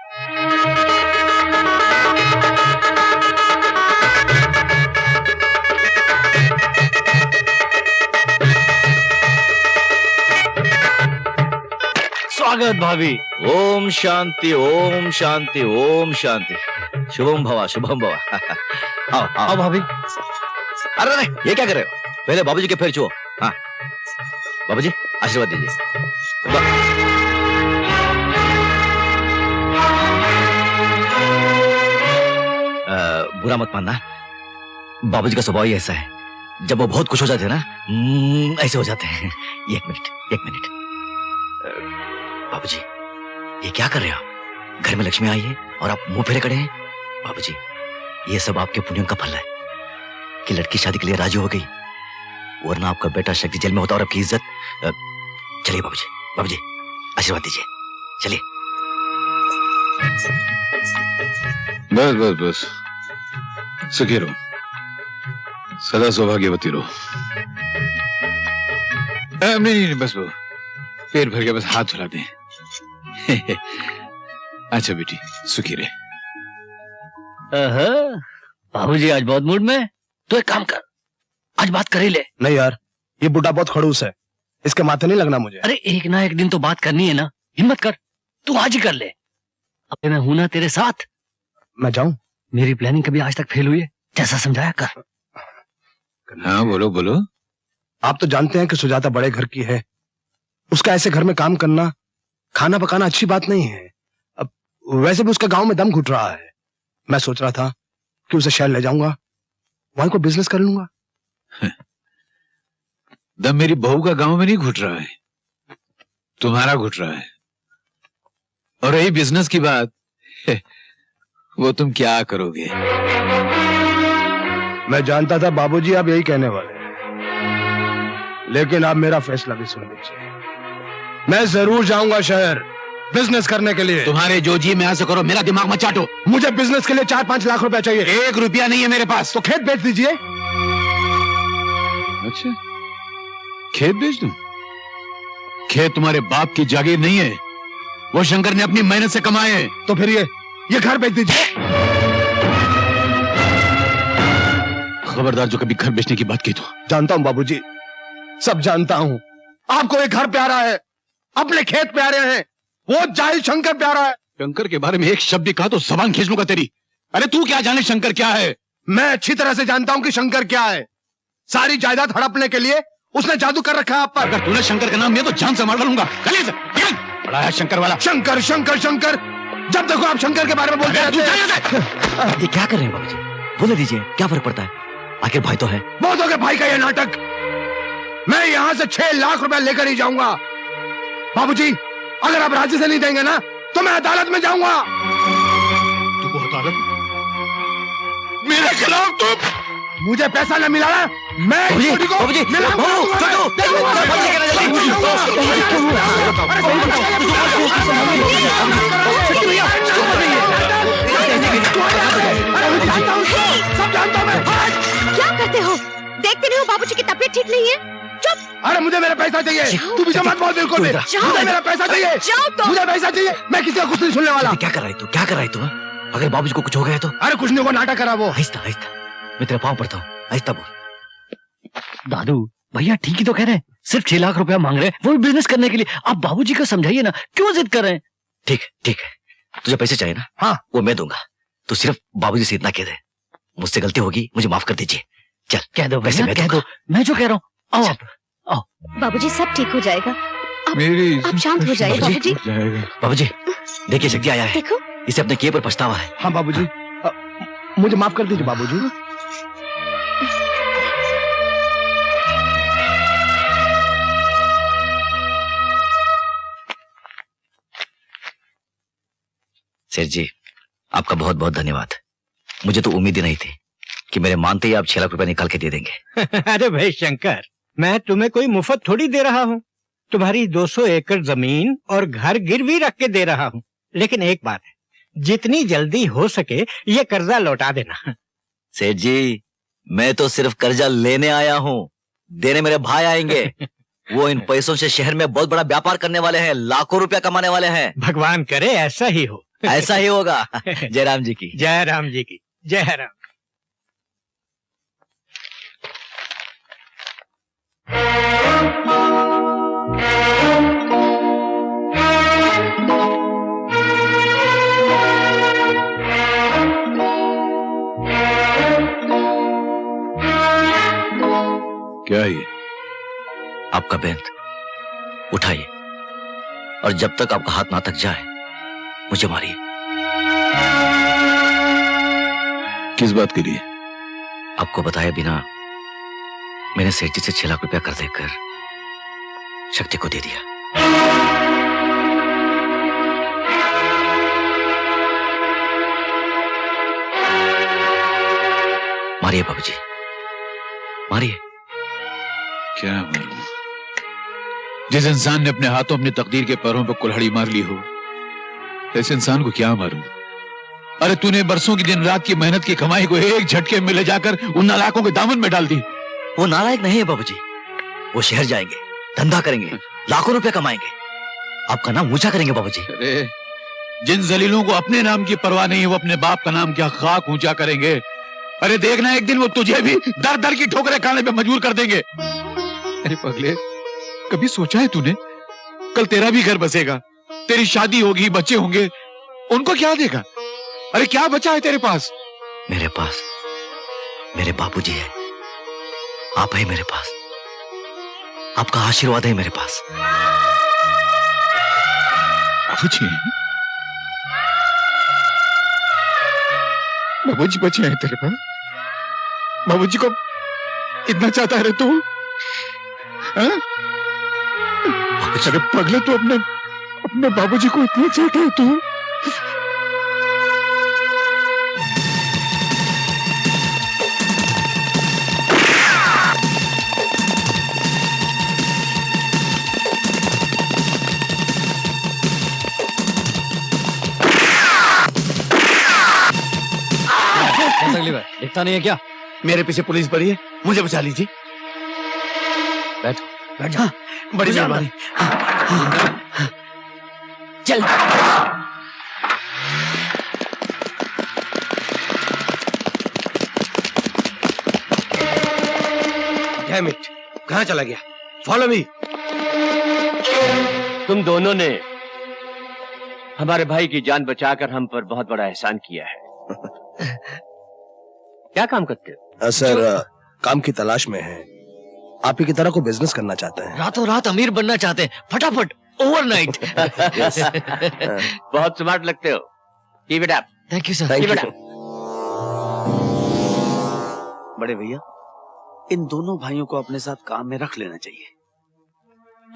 स्वागत भाभी। ओम शांति ओम शांति ओम शांति। शुभम भवा शुभम भवा। आओ आओ भाभी। अरे अरे ये क्या कर रहे हो? पहले बाबूजी के पैर छुओ। हाँ बाबूजी आशीर्वाद दीजिए। बुरा मत मानना, बाबूजी का स्वभाव ही ऐसा है, जब वो बहुत खुश हो जाते हैं ना ऐसे हो जाते हैं। एक मिनट बाबूजी, ये क्या कर रहे हो? घर में लक्ष्मी आई है और आप मुंह फेरे खड़े हैं। बाबूजी ये सब आपके पुण्यों का फल है कि लड़की शादी के लिए राजी हो गई, वरना आपका बेटा शक्ति जेल में होता और आपकी इज्जत। चलिए बाबूजी, बाबूजी आशीर्वाद दीजिए, चलिए। बस बस बस, सुखी रहो, सदा सौभाग्यवती रहो। नहीं बस वो पेट भर के बस हाथ धुला दें। अच्छा बेटी सुखी रहे। बाबूजी आज बहुत मूड में। तो एक काम कर, आज बात कर ही ले। नहीं यार, ये बुढ़ा बहुत खड़ूस है, इसके माथे नहीं लगना मुझे। अरे एक ना एक दिन तो बात करनी है ना, हिम्मत कर, तू आज ही कर ले। अब मैं हूं ना तेरे साथ। मैं जाऊं? मेरी प्लानिंग कभी आज तक फेल हुई है? जैसा समझाया कर। हाँ बोलो बोलो। आप तो जानते हैं कि सुजाता बड़े घर की है, उसका ऐसे घर में काम करना, खाना पकाना अच्छी बात नहीं है। अब वैसे भी उसका गांव में दम घुट रहा है। मैं सोच रहा था कि उसे शहर ले जाऊंगा, वहीं को बिजनेस कर लूंगा। दम मेरी बहू का गांव में नहीं घुट रहा है, तुम्हारा घुट रहा है। और यही बिजनेस की बात, वो तुम क्या करोगे? मैं जानता था बाबूजी आप यही कहने वाले, लेकिन आप मेरा फैसला भी सुन लीजिए। मैं जरूर जाऊंगा शहर बिजनेस करने के लिए। तुम्हारे जो जी में ऐसे करो, मेरा दिमाग मत चाटो। मुझे बिजनेस के लिए 4-5 लाख रुपया चाहिए। 1 रुपया नहीं है मेरे पास। तो खेत बेच दीजिए। अच्छा खेत बेच दूं? खेत तुम्हारे बाप की जागीर नहीं है, वो शंकर ने अपनी मेहनत से कमाए हैं। तो फिर ये घर बेच दीजिए। खबरदार जो कभी घर बेचने की बात की तो। जानता हूं बाबूजी, सब जानता हूं। आपको एक घर प्यारा है, अपने खेत प्यारे हैं, वो जाहिल शंकर प्यारा है। शंकर के बारे में एक शब्द कहा तो जबान खींच लूंगा तेरी। अरे तू क्या जाने शंकर क्या है? मैं अच्छी तरह से जानता हूं कि शंकर क्या है। सारी जायदाद हड़पने के लिए उसने जादू कर रखा है आप पर। अगर तूने शंकर का नाम लिया तो जान से मार डालूंगा। बड़ा है शंकर वाला। शंकर शंकर शंकर, जब देखो आप शंकर के बारे में बोलते रहते ये क्या कर रहे हैं बाबूजी? बोले दीजिए, क्या फर्क पड़ता है? आखिर भाई तो है। बहुत हो गया भाई का ये नाटक। मैं यहाँ से 6 लाख रुपया लेकर ही जाऊंगा। बाबूजी अगर आप राजी से नहीं देंगे ना तो मैं अदालत में जाऊंगा। तू अदालत मेरे खिलाफ? तो मुझे पैसा न मिला ना, मैं सब जानता हूं। क्या करते हो? देखते नहीं हो बाबूजी की तबीयत ठीक नहीं है? चुप। अरे मुझे मेरा पैसा चाहिए। तू भी मत बोल बिल्कुल भी। मुझे मेरा पैसा चाहिए। मुझे पैसा चाहिए। मैं किसी का कुछ नहीं सुनने वाला। क्या कर रहा है तू? क्या कर रहा है तू? अगर बाबूजी को कुछ हो गया तो? अरे कुछ नहीं, वो नाटक करा वो। आहिस्ता आहिस्ता, मैं तेरे पाँव पड़ता हूँ, आहिस्ता बोल। दादू भैया ठीक ही तो कह रहे हैं, सिर्फ 6 लाख रुपया मांग रहे हैं, वो भी बिजनेस करने के लिए। आप बाबूजी को समझाइए ना, क्यों जिद कर रहे हैं? ठीक है, तुझे पैसे चाहिए ना? हाँ वो मैं दूंगा। तू सिर्फ बाबूजी से इतना कह दे, मुझसे गलती होगी, मुझे माफ कर दीजिए। चल कह दो वैसे भैया, कह दो, मैं जो कह रहा हूँ। आओ आओ। बाबूजी सब ठीक हो जाएगा, आप शांत हो जाइए। बाबूजी बाबूजी देखिए शक्ति आया है, देखो इसे अपने किए पर पछतावा है। हाँ बाबूजी, मुझे माफ कर दीजिए बाबूजी। सेठ जी आपका बहुत बहुत धन्यवाद। मुझे तो उम्मीद ही नहीं थी कि मेरे मानते ही आप 6 लाख रुपए निकाल के दे देंगे। अरे भाई शंकर, मैं तुम्हें कोई मुफ्त थोड़ी दे रहा हूँ। तुम्हारी 200 एकड़ जमीन और घर गिरवी रख के दे रहा हूँ, लेकिन एक बात है, जितनी जल्दी हो सके ये कर्जा लौटा देना। सेठ जी, मैं तो सिर्फ कर्जा लेने आया हूँ, देने मेरे भाई आएंगे। वो इन पैसों से शहर में बहुत बड़ा व्यापार करने वाले हैं, लाखों रुपया कमाने वाले हैं। भगवान करे ऐसा ही हो। ऐसा ही होगा। जयराम जी की जय राम जी की जय राम। क्या है ये? आपका बेंत उठाइए और जब तक आपका हाथ ना तक जाए मुझे मारिए। किस बात के लिए? आपको बताया बिना मैंने सेठ जी से 6 लाख रुपया कर देकर शक्ति को दे दिया। मारिए बाबूजी, मारिए। क्या मारूं? जिस इंसान ने अपने हाथों अपनी तकदीर के पैरों पर कुल्हाड़ी मार ली हो, ऐसे इंसान को क्या मारूं? अरे तूने बरसों की दिन रात की मेहनत की कमाई को एक झटके में ले जाकर उन नालायकों के दामन में डाल दी। वो नालायक नहीं है बाबूजी, वो शहर जाएंगे, धंधा करेंगे, लाखों रुपए कमाएंगे, आपका नाम ऊंचा करेंगे बाबूजी। अरे जिन जलीलों को अपने नाम की परवाह नहीं है, वो अपने बाप का नाम क्या खाक ऊंचा करेंगे। अरे देखना एक दिन वो तुझे भी दर दर की ठोकरें खाने पे मजबूर कर देंगे। अरे पगले, कभी सोचा है तूने कल तेरा भी घर बसेगा, तेरी शादी होगी, बच्चे होंगे, उनको क्या देगा? अरे क्या बचा है तेरे पास? मेरे पास मेरे बाबूजी है, आप है मेरे पास, आपका आशीर्वाद है मेरे पास। बाबूजी, बाबूजी बचे हैं तेरे पास? बाबूजी को इतना चाहता है रे तू? अरे पगले, तू अपने बाबूजी को इतना चाहता है तू? दिखता नहीं है क्या? मेरे पीछे पुलिस पड़ी है, मुझे बचा लीजिए। बैठो बैठ जा। बड़ी मेहरबानी। चल। डैम इट, कहाँ चला गया? Follow me. तुम दोनों ने हमारे भाई की जान बचाकर हम पर बहुत बड़ा एहसान किया है। क्या काम करते हो? सर, काम की तलाश में है। आप ही की तरह को बिजनेस करना चाहते हैं। रातों रात अमीर बनना चाहते हैं, फटाफट, ओवरनाइट। बहुत स्मार्ट लगते हो। Keep it up. Thank you sir. Keep it up. बड़े भैया, इन दोनों भाइयों को अपने साथ काम में रख लेना चाहिए।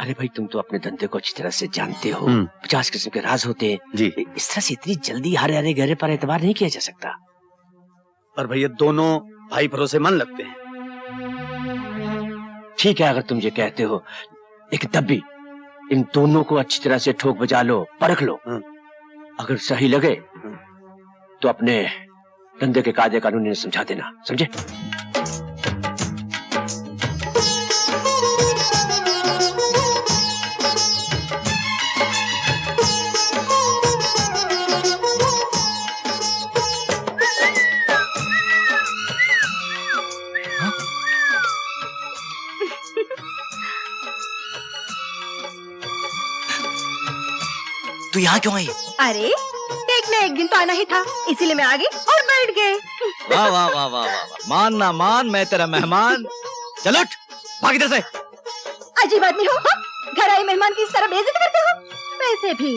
अरे भाई, तुम तो अपने धंधे को अच्छी तरह से जानते हो। 50 किस्म के राज होते हैं जी। इस तरह से इतनी जल्दी हरे हरे गहरे पर एतबार नहीं किया जा सकता। पर भैया, दोनों भाई भरोसेमंद लगते हैं। ठीक है, अगर तुम ये कहते हो, लेकिन तब भी इन दोनों को अच्छी तरह से ठोक बजा लो, परख लो। अगर सही लगे तो अपने धंधे के कायदे कानून इन्हें समझा देना, समझे? तू यहाँ क्यों आई? अरे एक न एक दिन तो आना ही था, इसीलिए मैं आ गई और बैठ गए। वाह वाह वाह वाह वाह, मान ना मान, मैं तेरा मेहमान। चल उठ, भाग इधर से। अजीब आदमी हो, घर आई मेहमान की इस तरह बेइज्जती करते हो। वैसे भी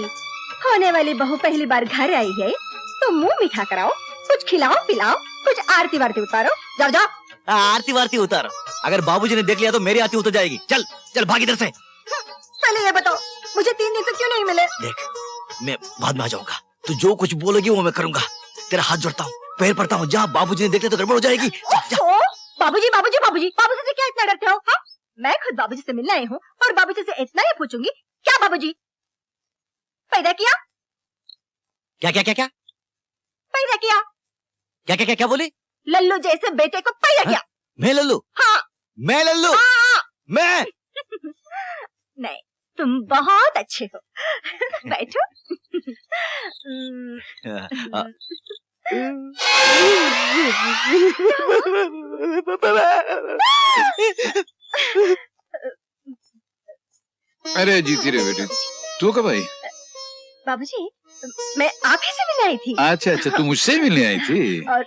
होने वाली बहू पहली बार घर आई है तो मुंह मीठा कराओ, कुछ खिलाओ पिलाओ, कुछ आरती वारती उतारो। जाओ जाओ। आरती वारती उतारो? अगर बाबूजी ने देख लिया तो मेरी आरती उतर जाएगी। चल चल, भाग इधर से। पहले ये बताओ, मुझे 3 दिन से क्यों नहीं मिले? देख, मैं बाद में आ जाऊंगा, तू जो कुछ बोलेगी वो मैं करूंगा। तेरा हाथ जोड़ता हूँ, पैर पड़ता हूँ, जहाँ बाबूजी ने देख लिया तो गड़बड़ हो जाएगी। बाबूजी बाबूजी बाबूजी, बाबू से क्या इतना डरते हो? मैं खुद बाबूजी से मिलने आई हूँ और बाबूजी से इतना ही पूछूंगी, क्या बाबूजी पैदा किया? क्या क्या क्या क्या पैदा किया? क्या क्या क्या क्या बोली? लल्लू जैसे बेटे को पैदा किया। मैं लल्लू? हाँ। मैं लल्लू? हाँ। मैं नहीं, तुम बहुत अच्छे हो। बैठो। अरे जीती रे बेटी, तू कब आई? बाबूजी, मैं आप ही से मिलने आई थी। अच्छा अच्छा, तू मुझसे मिलने आई थी? और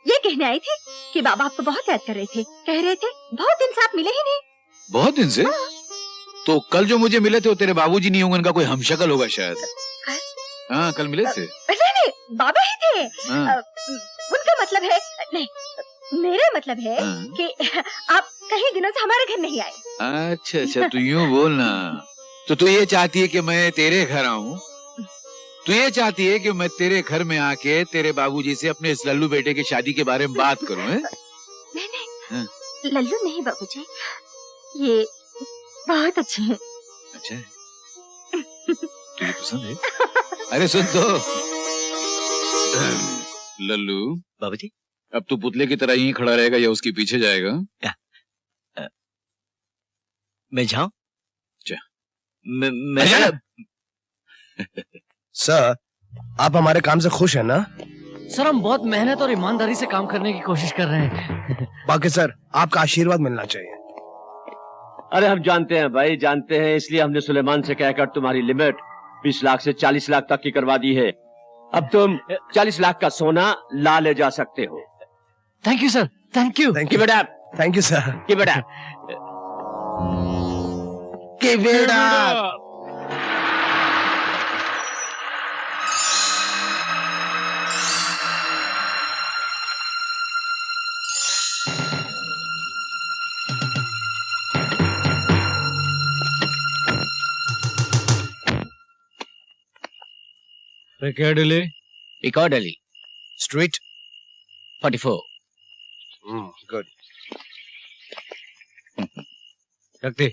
ये कहने आई थी कि बाबा आपको बहुत याद कर रहे थे। कह रहे थे बहुत दिन से आप मिले ही नहीं। बहुत दिन से? तो कल जो मुझे मिले थे वो तेरे बाबूजी नहीं होंगे, उनका कोई हमशक्ल होगा शायद। हाँ, कल मिले थे। नहीं, बाबा ही थे। हाँ। उनका मतलब है, नहीं, मेरा मतलब है कि आप कई दिनों से हमारे घर नहीं आए। अच्छा अच्छा, तू यूं बोलना। तो तू ये चाहती है कि मैं तेरे घर आऊं? तू ये चाहती है कि मैं तेरे घर में आके तेरे बाबूजी से अपने इस लल्लू बेटे की शादी के बारे में बात करूं? नहीं, लल्लू नहीं बाबूजी, ये बहुत अच्छे हैं। अच्छा है, तुझे पसंद है? अरे सुन तो लल्लू बाबूजी, अब तू पुतले की तरह यहीं खड़ा रहेगा या उसके पीछे जाएगा? मैं जाऊं? मैं सर, आप हमारे काम से खुश हैं ना? सर, हम बहुत मेहनत और ईमानदारी से काम करने की कोशिश कर रहे हैं। बाकी सर, आपका आशीर्वाद मिलना चाहिए। अरे हम जानते हैं भाई, जानते हैं, इसलिए हमने सुलेमान से कहकर तुम्हारी लिमिट 20 लाख से 40 लाख तक की करवा दी है। अब तुम 40 लाख का सोना ला ले जा सकते हो। Thank you sir, thank you. Thank you बेटा, थैंक यू सर। कि बेटा पिकाडिली, पिकाडिली स्ट्रीट 44। गुड। शक्ति,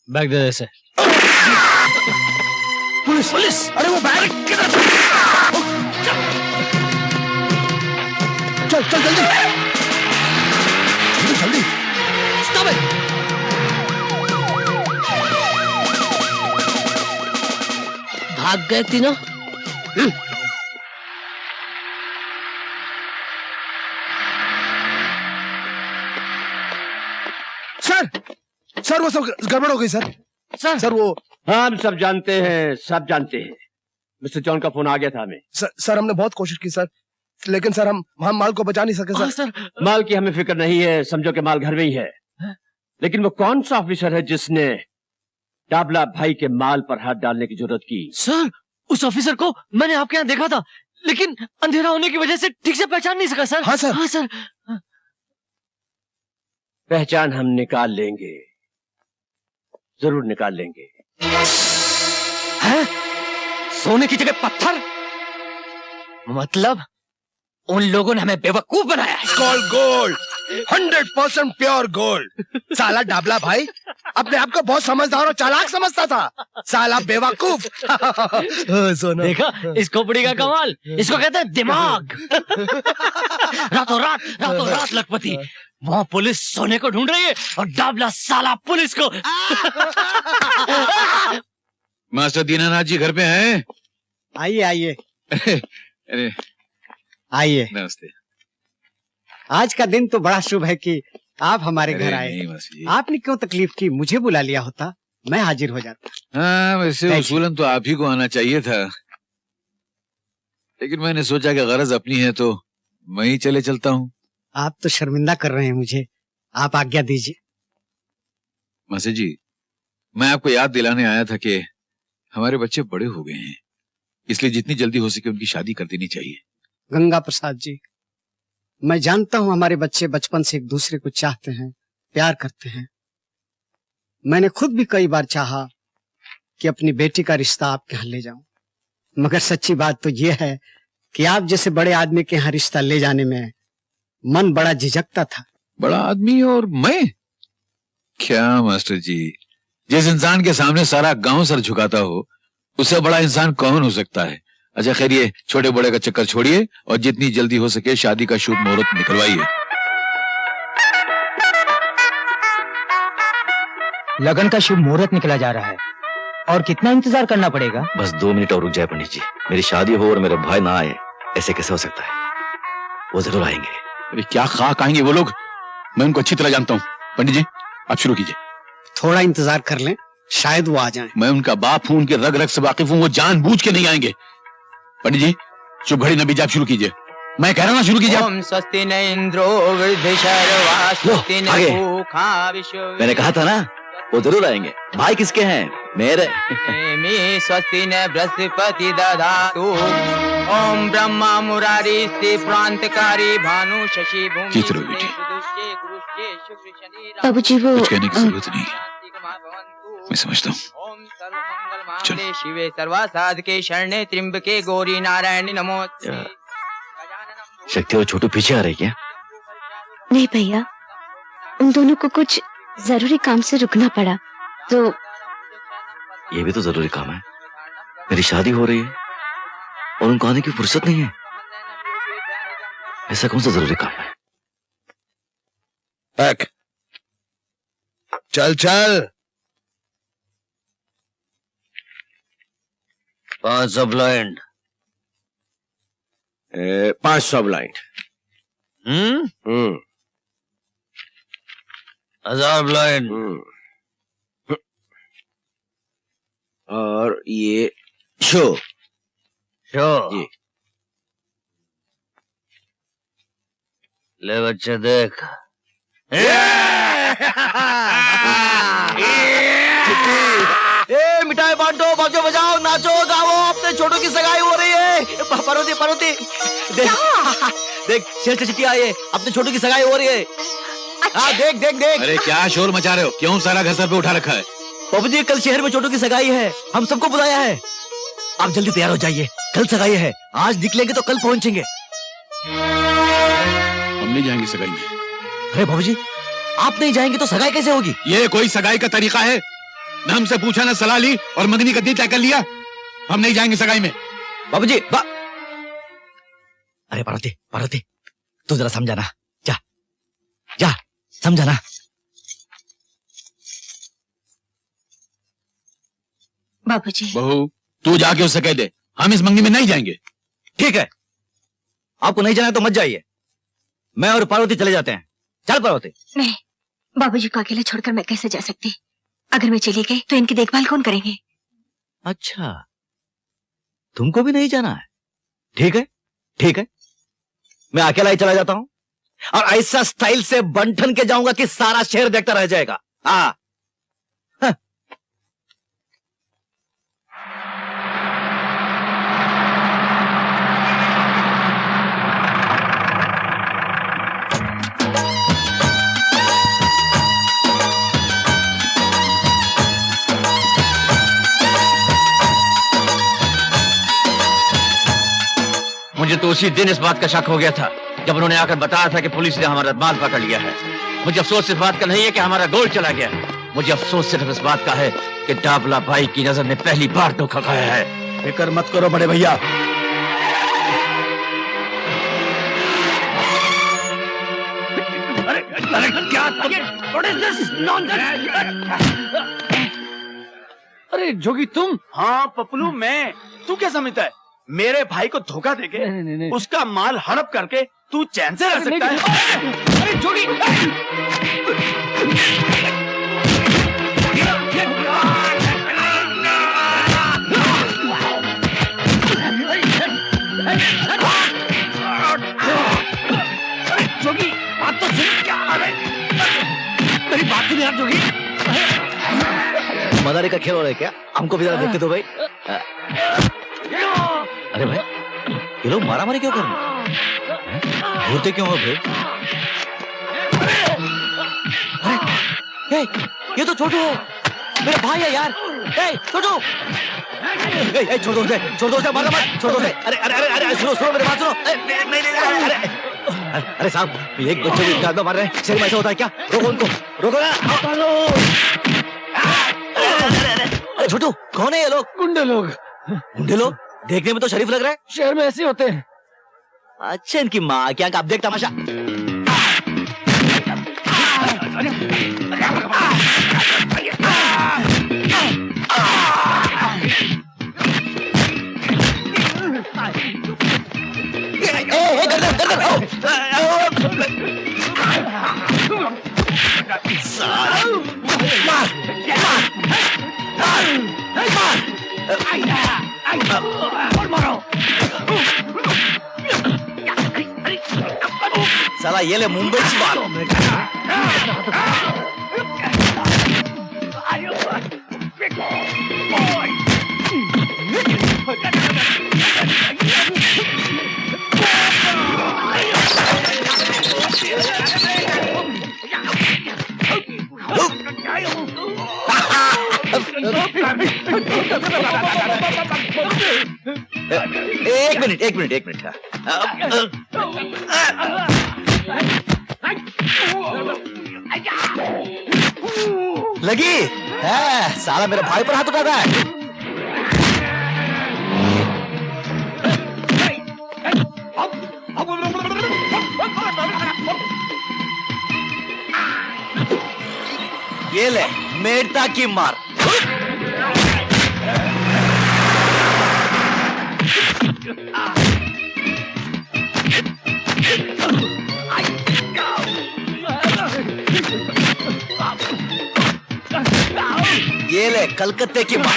बैग दे ऐसे। Police police! अरे वो बैग किधर? चल चल जल्दी जल्दी। Stop it! भाग गए तीनों। सर वो सब गड़बड़ हो गई सर। सर वो हम सब जानते हैं, सब जानते हैं। मिस्टर जॉन का फोन आ गया था हमें। सर हमने बहुत कोशिश की सर, लेकिन सर हम माल को बचा नहीं सके सर। माल की हमें फिक्र नहीं है, समझो कि माल घर में ही है। लेकिन वो कौन सा ऑफिसर है जिसने डाबला भाई के माल पर हाथ डालने की जरूरत की? सर, उस ऑफिसर को मैंने आपके यहाँ देखा था, लेकिन अंधेरा होने की वजह से ठीक से पहचान नहीं सका सर। हाँ सर। हाँ सर। पहचान हम निकाल लेंगे, जरूर निकाल लेंगे। है? सोने की जगह पत्थर? मतलब उन लोगों ने हमें बेवकूफ बनाया है। Gold gold 100% pure gold. साला डाबला भाई अपने आप को बहुत समझदार और चालाक समझता था, साला बेवकूफ। सोना देखा इस खोपड़ी का कमाल, इसको कहते हैं दिमाग। रातों रात लखपति। वहाँ पुलिस सोने को ढूंढ रही है और डाबला साला पुलिस को। मास्टर दीनानाथ जी घर पे हैं? आइए आइए अरे आइए। नमस्ते। आज का दिन तो बड़ा शुभ है कि आप हमारे घर आए। नहीं मास्टर जी। आपने क्यों तकलीफ की? मुझे बुला लिया होता, मैं हाजिर हो जाता। हाँ, वैसे उसूलन तो आप ही को आना चाहिए था, लेकिन मैंने सोचा कि गरज अपनी है तो मैं ही चले चलता हूँ। आप तो शर्मिंदा कर रहे हैं मुझे, आप आज्ञा दीजिए। मास्टर जी, मैं आपको याद दिलाने आया था कि हमारे बच्चे बड़े हो गए हैं, इसलिए जितनी जल्दी हो सके उनकी शादी कर देनी चाहिए। गंगा प्रसाद जी, मैं जानता हूं हमारे बच्चे बचपन से एक दूसरे को चाहते हैं, प्यार करते हैं। मैंने खुद भी कई बार चाहा कि अपनी बेटी का रिश्ता आपके यहाँ ले जाऊं, मगर सच्ची बात तो यह है कि आप जैसे बड़े आदमी के यहाँ रिश्ता ले जाने में मन बड़ा झिझकता था। बड़ा आदमी और मैं? क्या मास्टर जी, जिस इंसान के सामने सारा गांव सर झुकाता हो उससे बड़ा इंसान कौन हो सकता है। अच्छा खैर, ये छोटे बड़े का चक्कर छोड़िए और जितनी जल्दी हो सके शादी का शुभ मुहूर्त निकलवाइए। लगन का शुभ मुहूर्त निकला जा रहा है और कितना इंतजार करना पड़ेगा? बस 2 मिनट और रुक जाए पंडित जी। मेरी शादी हो और मेरे भाई ना आए, ऐसे कैसे हो सकता है? वो जरूर आएंगे। अरे क्या खाक आएंगे वो लोग, मैं उनको अच्छी तरह जानता हूँ। पंडित जी आप शुरू कीजिए। थोड़ा इंतजार कर लें, शायद वो आ जाएं। मैं उनका बाप हूं, उनके रग रग से वाकिफ हूं, वो जानबूझ के नहीं आएंगे। पंडित जी शुभ घड़ी नबी, आप शुरू कीजिए। मैं कह रहा हूँ शुरू कीजिए। ओम स्वस्ति न इंद्रो वृद्धशर्वा स्वस्ति न आगे। भूखा विश्व। मैंने कहा था ना वो जरूर आएंगे। भाई किसके हैं? मेरे। मे स्वस्ति न बृहस्पति दधातु। ओम ब्रह्मा मुरारी स्ति प्रांतकारी भानु शशि भूमि। जीत रहो बेटी, बाबूजी वो कुछ कहने की जरूरत नहीं, मैं समझता हूँ। चलो। शिवे सर्वा साधके शरणे त्र्यंबके गौरी नारायणी नमोस्तुते। शक्ति और छोटू पीछे आ रही क्या? नहीं भैया, उन दोनों को कुछ जरूरी काम से रुकना पड़ा तो। ये भी तो जरूरी काम है। मेरी शादी हो रही है और उनको आने की फुर्सत नहीं है। ऐसा कौन सा जरूरी काम है? बैक। चल चल। 500 ब्लाइंड। 500 ब्लाइंड। 1000 ब्लाइंड। और ये शो शो। ले बच्चे देख। मिठाई बांटो, बाजो बजाओ, नाचो गाओ, अपने छोटू की सगाई हो रही है। पार्वती पार्वती देख, देख शेर की चिट्ठी आई है, अपने छोटू की सगाई हो रही है। हाँ देख देख देख। अरे क्या शोर मचा रहे हो, क्यों सारा घर सर पे उठा रखा है? बाबू जी कल शहर में छोटू की सगाई है, हम सबको बुलाया है। आप जल्दी तैयार हो जाइए, कल सगाई है। आज निकलेंगे तो कल पहुंचेंगे। हम नहीं जाएंगे सगाई में। अरे बाबू जी आप नहीं जाएंगे तो सगाई कैसे होगी? ये कोई सगाई का तरीका है? न हमसे पूछा, न सलाह ली और मंगनी का दिन तय कर लिया। हम नहीं जाएंगे सगाई में। बाबू जी अरे पार्वती पार्वती तू जरा समझाना, जा जा समझाना। बाबूजी। बहू तू जाके उससे कह दे हम इस मंगनी में नहीं जाएंगे। ठीक है, आपको नहीं जाना है तो मत जाइए, मैं और पार्वती चले जाते हैं। चल पार्वती। नहीं, बाबूजी को अकेले छोड़कर मैं कैसे जा सकती? अगर मैं चली गई तो इनकी देखभाल कौन करेंगे? अच्छा तुमको भी नहीं जाना है? ठीक है ठीक है, मैं अकेला ही चला जाता हूं और ऐसा स्टाइल से बंठन के जाऊंगा कि सारा शहर देखता रह जाएगा। हाँ मुझे तो उसी दिन इस बात का शक हो गया था जब उन्होंने आकर बताया था कि पुलिस ने हमारा माल पकड़ लिया है। मुझे अफसोस इस बात का नहीं है कि हमारा गोल्ड चला गया है, मुझे अफसोस सिर्फ इस बात का है कि डाबला भाई की नजर ने पहली बार धोखा खाया है। फिक्र मत करो बड़े भैया, अरे क्या What is this nonsense? अरे जोगी तुम? हाँ पपलू मैं। तू क्या समझता है मेरे भाई को धोखा देके उसका माल हड़प करके तू चैन से रह सकता है? अरे जोगी जोगी बात तो सुन, क्या मेरी बात सुन यार जोगी। मदारी का खेल हो रहा है क्या? हमको भी जरा देखते दो भाई। अरे भाई ये लोग मारा मारी क्यों कर रहे हैं? घूरते क्यों हो भाई? अरे ये तो छोटू हो, मेरा भाई है यार। छोटू छोड़ दो उसे, मारना मत, छोड़ दो उसे। अरे अरे अरे अरे सुनो सुनो मेरी बात सुनो। नहीं नहीं अरे अरे साहब, एक बच्चे को इतना आदमी मार रहे हैं, शरीर में ऐसा होता है क्या? रोको उनको, रोको ना। अरे छोटू, कौन है ये लोग? गुंडे लोग। गुंडे लोग? देखने में तो शरीफ लग रहा है। शहर में ऐसे होते हैं। अच्छा, इनकी माँ क्या, आप देख तमाशा। साला ये ले मुंबई से मार। एक मिनट। लगी है, साला मेरे भाई पर हाथ उठा रहा है। ये ले मेरता की मार। ये ले कलकत्ते की मार।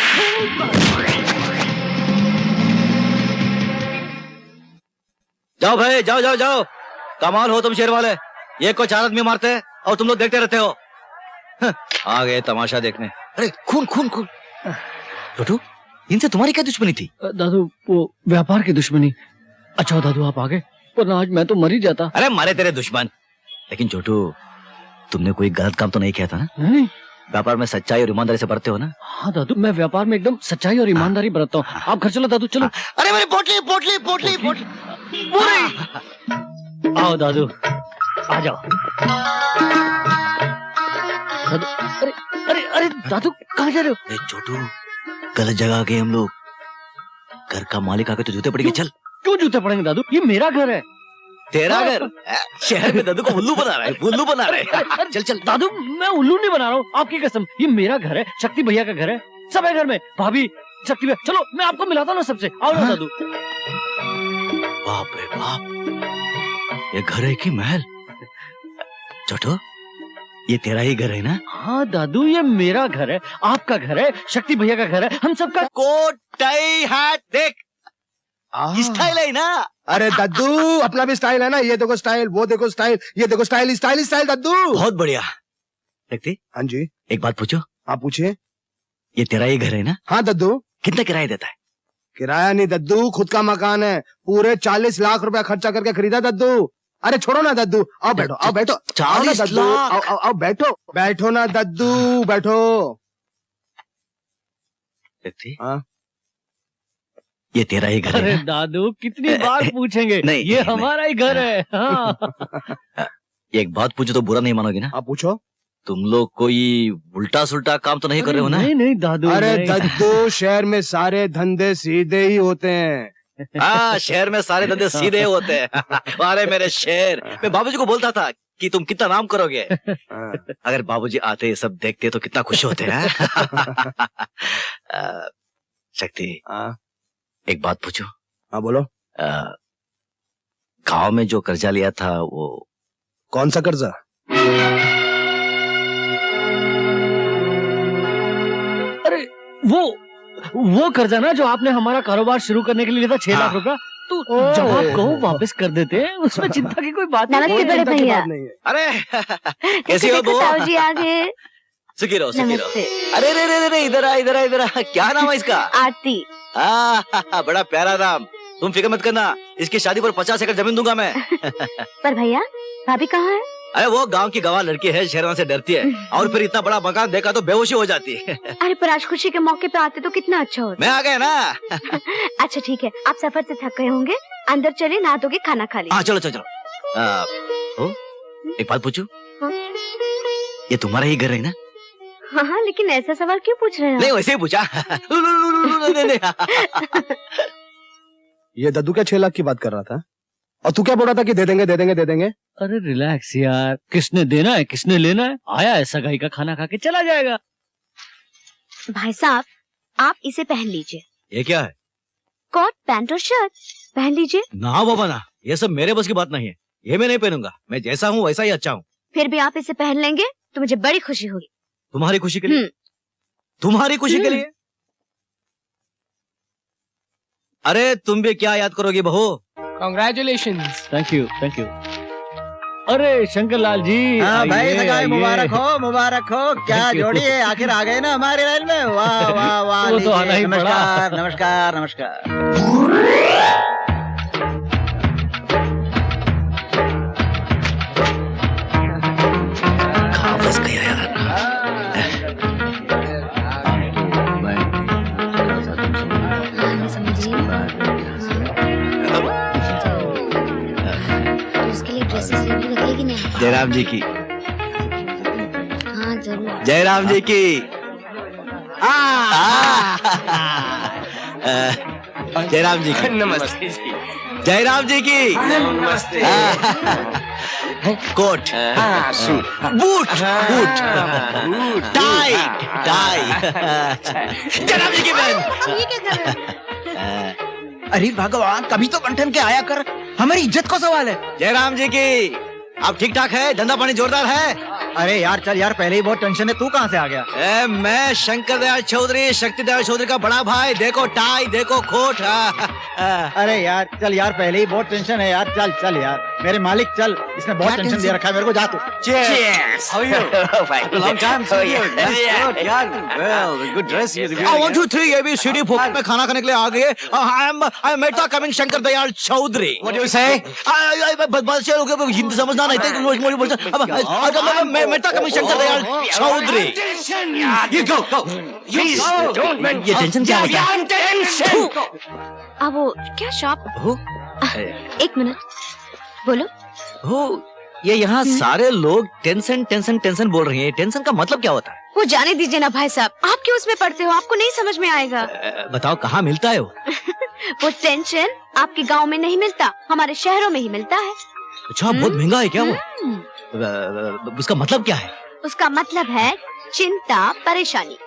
जाओ भाई, जाओ। कमाल हो तुम शेर वाले, ये को 4 आदमी मारते हैं और तुम लोग देखते रहते हो। आ गए तमाशा देखने। अरे खून। छोटू, इनसे तुम्हारी क्या दुश्मनी थी? दादू, वो व्यापार की दुश्मनी। अच्छा दादू, आप आ गए, वरना आज मैं तो मर ही जाता। अरे मारे तेरे दुश्मन। लेकिन छोटू, तुमने कोई गलत काम तो नहीं किया था ना? नहीं। व्यापार में सच्चाई और ईमानदारी से बरते हो ना? हाँ दादू, मैं व्यापार में एकदम सच्चाई और ईमानदारी बरतता हूँ। आप घर चलो दादू, चलो। अरे मेरी पोटली। आओ दादू, आ जाओ। दादू, अरे दादू, कहाँ जा रहे हो? अरे छोटू, गलत जगह आ गए हम लोग। घर का मालिक आके तो जूते पड़ेंगे। चल। क्यों जूते पड़ेंगे दादू? ये मेरा घर है। तेरा घर? शहर में दादू को उल्लू बना रहा है। चल दादू, मैं उल्लू नहीं बना रहा हूँ, आपकी कसम। ये मेरा घर है, शक्ति भैया का घर है, सब है घर में। भाभी, शक्ति भैया, चलो मैं आपको मिलाता हूँ ना सबसे। आओ ना दादू। बाप रे बाप, ये घर है कि महल? छोटू, ये तेरा ही घर है ना? हाँ दादू, ये मेरा घर है, आपका घर है, शक्ति भैया का घर है, हम सबका। कोट टाई हैट देख, स्टाइल है ना? अरे दद्दू, अपना भी स्टाइल है ना? ये देखो स्टाइल, वो देखो स्टाइल, ये देखो स्टाइल दद्दू। बहुत बढ़िया। देखते? हाँ जी। एक बात पूछो? आप पूछिए। ये तेरा ही घर है ना? हाँ दद्दू। कितना किराया देता है? किराया नहीं दद्दू, खुद का मकान है। पूरे 40 लाख रुपया खर्चा करके खरीदा दद्दू। अरे छोड़ो ना दद्दू, आओ बैठो। 40 लाख? आओ बैठो ना दद्दू, बैठो। हाँ, ये तेरा ही घर है? अरे दादू, कितनी बार पूछेंगे? नहीं, ये हमारा ही घर है। हाँ। एक बात पूछो तो बुरा नहीं मानोगे ना? आप पूछो। तुम लोग कोई उल्टा सुल्टा काम तो नहीं कर रहे हो ना? नहीं दादू। अरे दद्दू, शहर में सारे धंधे सीधे ही होते हैं। हाँ, शहर में सारे धंधे सीधे होते हैं। अरे मेरे शेर, मैं बाबूजी को बोलता था कि तुम कितना नाम करोगे। अगर बाबूजी आते सब देखते तो कितना खुश होते हैं। शक्ति, एक बात पूछो? हाँ बोलो। गांव में जो कर्जा लिया था वो कौन सा कर्जा? अरे वो कर्जा ना जो आपने हमारा कारोबार शुरू करने के लिए लिया था, 6 लाख रुपया। तो जब आप कहो वापस कर देते हैं, उसमें चिंता की कोई बात नमस्ते बड़े भैया। अरे कैसी हो बो? जी आ गए। सुखी रहो। अरे रे इधर आ। क्या नाम है इसका? आरती। बड़ा प्यारा नाम। तुम फिक्र मत करना, इसकी शादी पर 50 एकड़ जमीन दूंगा मैं। पर भैया, भाभी कहाँ है? अरे वो गांव की गवार लड़की है, शहरों से डरती है, और फिर इतना बड़ा मकान देखा तो बेहोशी हो जाती है। अरे पर आज खुशी के मौके पे आते तो कितना अच्छा होता। मैं आ गया ना। अच्छा ठीक है, आप सफर से थक गए होंगे, अंदर चले, नहा धो के खाना खा लीजिए। हाँ चलो। एक बात पूछूं? ये तुम्हारा ही घर है ना? हाँ हाँ, लेकिन ऐसा सवाल क्यों पूछ रहे हैं? नहीं, वैसे ही पूछा। ये दद्दू क्या 6 लाख की बात कर रहा था? और तू क्या बोल रहा था कि दे देंगे दे देंगे दे देंगे? अरे रिलैक्स यार, किसने देना है किसने लेना है, आया है सगाई का खाना खा के चला जाएगा। भाई साहब, आप इसे पहन लीजिए। ये क्या है? कोट पैंट और शर्ट पहन लीजिए। ना बाबा ना, ये सब मेरे बस की बात नहीं है। ये मैं नहीं पहनूंगा। मैं जैसा हूँ वैसा ही अच्छा हूँ। फिर भी आप इसे पहन लेंगे तो मुझे बड़ी खुशी होगी। तुम्हारी खुशी के लिए? तुम्हारी खुशी के लिए? अरे तुम भी क्या याद करोगी बहू? Congratulations. Thank you thank you. अरे शंकर लाल जी, हाँ भाई, आइए, सगाई आइए। मुबारक हो मुबारक हो। क्या Thank you. जोड़ी है, आखिर आ गए ना हमारे लाइन में। वाह वाह वाह। वो तो आना ही लीजिए, पड़ा। नमस्कार नमस्कार नमस्कार। कहाँ फंस गया यार? उसके लिए ड्रेसेस रेडी रखेगी नहीं? जयराम जी की। हाँ जरूर। जयराम जी की। जयराम जी की। नमस्ते जी। जयराम जी की। नमस्ते। Coat, boot, boot, tie, tie. Jairam ji की बहन। ये क्या कर रहे हैं? अरे भगवान, कभी तो बंठन के आया कर, हमारी इज्जत का सवाल है। जयराम जी की। आप ठीक ठाक है? धंधा पानी जोरदार है? अरे यार चल यार, पहले ही बहुत टेंशन है, तू कहाँ से आ गया? मैं शंकर दयाल चौधरी, शक्ति दयाल चौधरी का बड़ा भाई। देखो टाई, देखो कोट। अरे यार चल यार, पहले ही बहुत टेंशन है यार। चल चल यार, मेरे मालिक चल, इसने बहुत टेंशन दे रखा है मेरे को। जा तू। Cheers. How are you? Long time see you. That's good, यार। Well, good dress you're wearing. 1 2 3 ABCD फोक में खाना खाने के लिए आ गए। I am Mehta coming Shankar Dayal Chaudhary. What do you say? बस लोग हिंदी समझना नहीं थे। Mehta coming Shankar Dayal Chaudhary. You go. Please, don't mention. ये टेंशन क्या होता है? अब वो क्या शॉप? एक मिनट, बोलो। हो, ये यहाँ सारे लोग टेंशन टेंशन टेंशन बोल रही हैं। टेंशन का मतलब क्या होता है? वो जाने दीजिए ना भाई साहब, आप क्यों उसमें पढ़ते हो? आपको नहीं समझ में आएगा। बताओ कहाँ मिलता है वो? वो टेंशन आपके गांव में नहीं मिलता, हमारे शहरों में ही मिलता है। अच्छा, बहुत महंगा है क्या वो? उसका मतलब क्या है? उसका मतलब है चिंता परेशानी।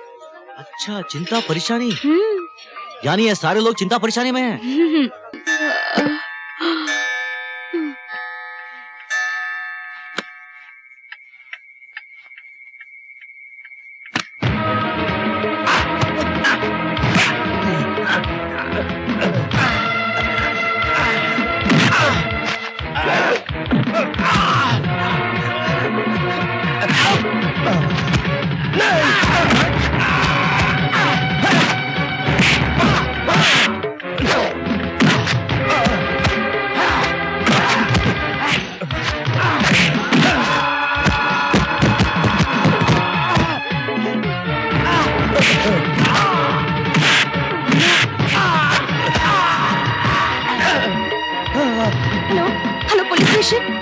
अच्छा, चिंता परेशानी। यानी ये सारे लोग चिंता परेशानी में हैं। Hello police station.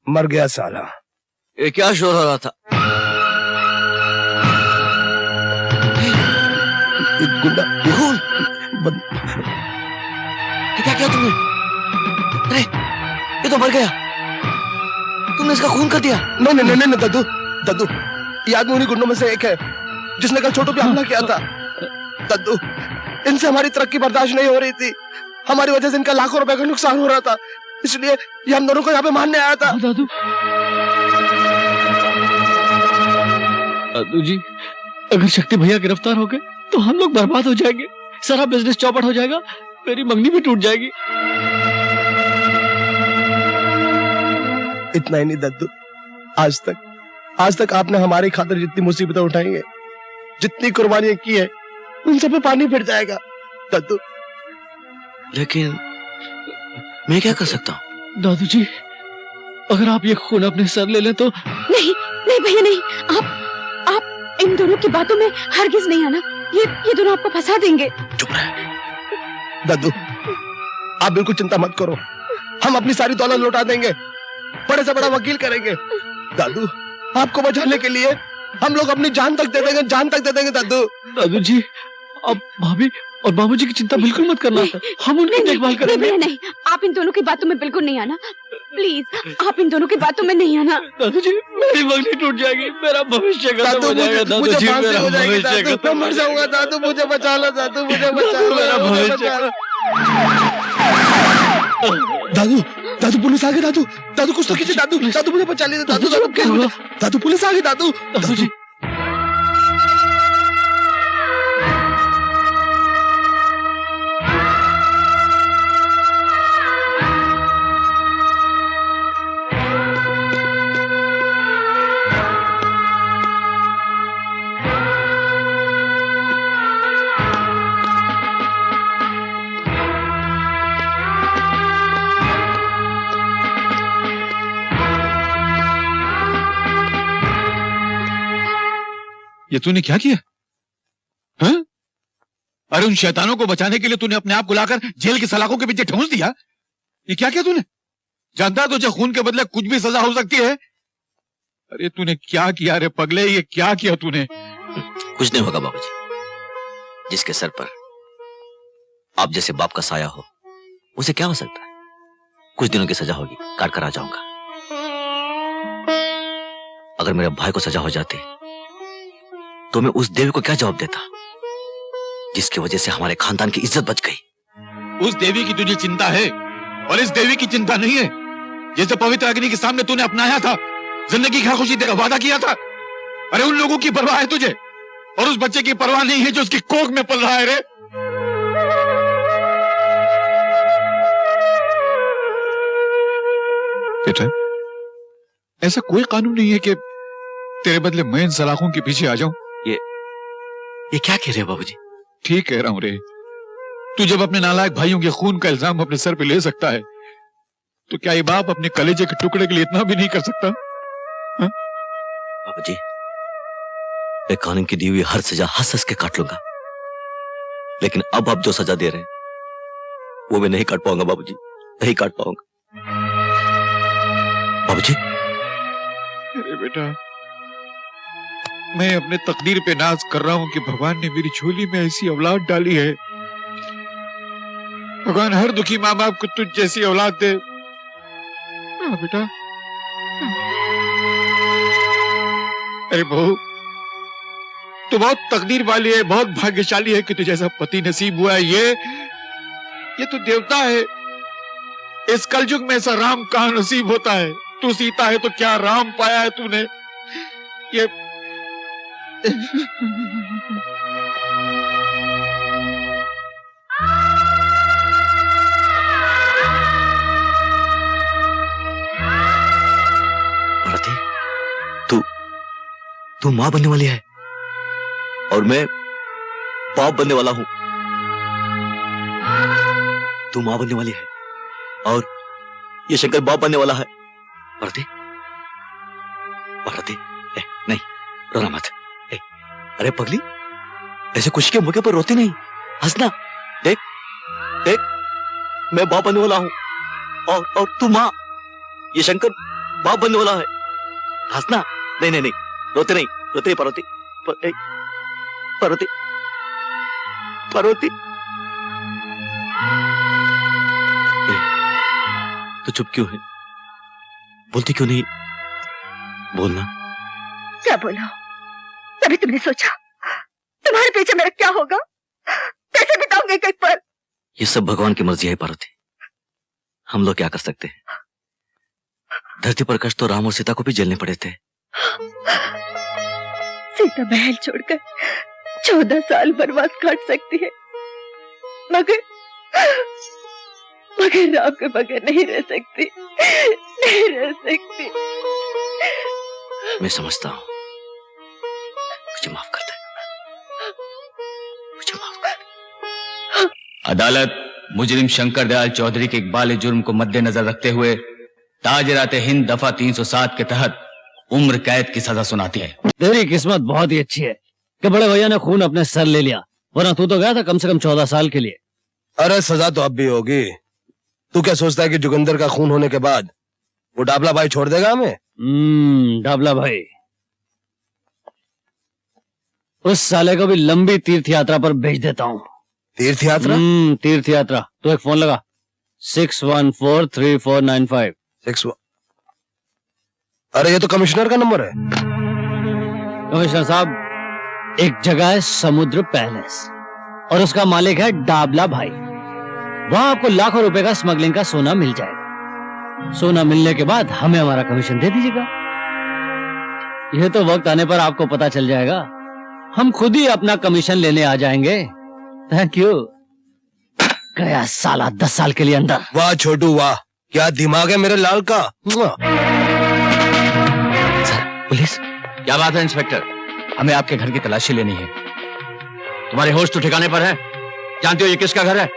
मर गया साला। ये क्या शोर हो रहा था? गुंडा क्या किया तुमने? अरे ये तो मर गया। तुमने इसका खून कर दिया? नहीं नहीं नहीं नहीं दद्दू, दद्दू ये आदमी उन्हीं गुंडों में से एक है जिसने कल छोटू पे हमला किया था। दद्दू, इनसे हमारी तरक्की बर्दाश्त नहीं हो रही थी। हमारी वजह से इनका लाखों रुपए का नुकसान हो रहा था, इसलिए ये हम दोनों को यहाँ पे मारने आया था। दादू, दादू जी, अगर शक्ति भैया गिरफ्तार हो गए तो हम लोग बर्बाद हो जाएंगे, सारा बिजनेस चौपट हो जाएगा, मेरी मंगनी भी टूट जाएगी। इतना ही नहीं दद्दू, आज तक आपने हमारी खातिर जितनी मुसीबतें उठाई हैं, जितनी कुर्बानियां की है, उन सब पे पानी फिर जाएगा दद्दू। लेकिन मैं क्या कर सकता हूँ? दादू जी, अगर आप ये खून अपने सर ले लें तो। नहीं नहीं भैया नहीं, आप इन दोनों की बातों में हरगिज नहीं आना, ये दोनों आपको फंसा देंगे। चुप रहे दद्दू, आप बिल्कुल चिंता मत करो, हम अपनी सारी दौलत लौटा देंगे, बड़े से बड़ा वकील करेंगे। दादू, आपको बचाने के लिए हम लोग अपनी जान तक दे देंगे, जान तक दे देंगे दादू। दादू जी, अब भाभी और बाबूजी की चिंता बिल्कुल मत करना, हम उनकी देखभाल करेंगे। नहीं, आप इन दोनों की बातों में बिल्कुल नहीं आना, प्लीज आप इन दोनों की बातों में नहीं आना। दादू जी, मेरी मंगनी टूट जाएगी, मेरा भविष्य खत्म हो जाएगा। दादू जी, मेरा भविष्य खत्म, मैं मर जाऊंगा दादू, मुझे बचा लो दादू, मुझे बचा लो, मेरा भविष्य। दादू पुलिस आ गई, दादू कुछ तो कीजिए दादू, मुझे बचा लीजिए दादू पुलिस आ गई दादू जी। ये तूने क्या किया? हाँ? अरे उन शैतानों को बचाने के लिए तूने अपने आप को लाकर जेल की सलाखों के पीछे ठूंस दिया। ये क्या किया तूने? जानता तुझे खून के बदले कुछ भी सजा हो सकती है। अरे तूने क्या किया रे पगले, ये क्या किया तूने? कुछ नहीं होगा बाबूजी, जिसके सर पर आप जैसे बाप का साया हो उसे क्या हो सकता है? कुछ दिनों की सजा होगी, काट कर आ जाऊंगा। अगर मेरे भाई को सजा हो जाती तो मैं उस देवी को क्या जवाब देता जिसकी वजह से हमारे खानदान की इज्जत बच गई? उस देवी की तुझे चिंता है और इस देवी की चिंता नहीं है। जैसे पवित्र अग्नि के सामने तूने अपनाया था, जिंदगी का खुशी देकर वादा किया था। अरे उन लोगों की परवाह है तुझे, और उस बच्चे की परवाह नहीं है जो उसकी कोख में पल रहा है। रे बेटा, ऐसा कोई कानून नहीं है कि तेरे बदले मैं इन सलाखों के पीछे आ जाऊं। ये क्या कह रहे हो बाबूजी? ठीक कह रहा हूं रे। तू जब अपने नालायक भाइयों के खून का इल्जाम अपने सर पे ले सकता है, तो क्या ये बाप अपने कलेजे के टुकड़े के लिए इतना भी नहीं कर सकता? बाबूजी, मैं कानून की दी हुई हर सजा हंस हंस के काट लूंगा, लेकिन अब आप जो सजा दे रहे हैं वो मैं नहीं काट पाऊंगा बाबूजी, नहीं काट पाऊंगा। बाबूजी, अरे बेटा, मैं अपने तकदीर पे नाज कर रहा हूं कि भगवान ने मेरी झोली में ऐसी औलाद डाली है। भगवान हर दुखी माँ बाप को तुझ जैसी औलाद दे। बेटा, अरे बहू, तू बहुत तकदीर वाली है, बहुत भाग्यशाली है कि तुझे ऐसा पति नसीब हुआ है। ये तो देवता है। इस कलयुग में ऐसा राम कहां नसीब होता है? तू सीता है तो क्या राम पाया है तूने? ये भारती, तू मां बनने वाली है और मैं बाप बनने वाला हूं। तू मां बनने वाली है और ये शंकर बाप बनने वाला है। भारती, भारती, नहीं रोना मत। अरे पगली, ऐसे खुशी के मौके पर रोती नहीं, हंसना। देख देख, मैं बाप बनने वाला हूं और तू मां, ये शंकर बाप बनने वाला है। हंसना। नहीं नहीं नहीं, रोते नहीं पार्वती, पार्वती, पार्वती। तो चुप क्यों है? बोलती क्यों नहीं? बोलना। क्या बोलो? तभी तुमने सोचा तुम्हारे पीछे मेरा क्या होगा? कैसे बिताऊंगे एक पल? ये सब भगवान की मर्जी है पार्वती, हम लोग क्या कर सकते हैं? धरती पर कष्ट तो राम और सीता को भी झेलने पड़े थे। सीता महल 14 साल वनवास काट सकती है, मगर राम के बगैर नहीं रह सकती, नहीं रह सकती। मैं समझता हूँ, मुझे माफ कर दे, मुझे माफ कर दे। अदालत मुजरिम शंकर दयाल चौधरी के इकबाल जुर्म को मद्देनजर रखते हुए ताजरात हिंद दफा 307 के तहत उम्र कैद की सजा सुनाती है। तेरी किस्मत बहुत ही अच्छी है कि बड़े भैया ने खून अपने सर ले लिया, वरना तू तो गया था कम से कम 14 साल के लिए। अरे सजा तो अब भी होगी। तू क्या सोचता है कि जोगिंदर का खून होने के बाद वो डाबला भाई छोड़ देगा हमें? डाबला भाई, उस साले को भी लंबी तीर्थ यात्रा पर भेज देता हूँ। तीर्थ यात्रा? तीर्थ यात्रा। तो एक फोन लगा, 6143495। अरे ये तो कमिश्नर का नंबर है। कमिश्नर साहब, एक जगह है समुद्र पैलेस और उसका मालिक है डाबला भाई। वहां आपको लाखों रुपए का स्मगलिंग का सोना मिल जाएगा। सोना मिलने के बाद हमें हमारा कमीशन दे दीजिएगा। यह तो वक्त आने पर आपको पता चल जाएगा, हम खुद ही अपना कमीशन लेने आ जाएंगे। Thank you. गया साला 10 साल के लिए अंदर। वाह छोटू वाह, क्या दिमाग है मेरे लाल का। पुलिस, क्या बात है इंस्पेक्टर? हमें आपके घर की तलाशी लेनी है। तुम्हारे होश तो ठिकाने पर है? जानते हो ये किसका घर है?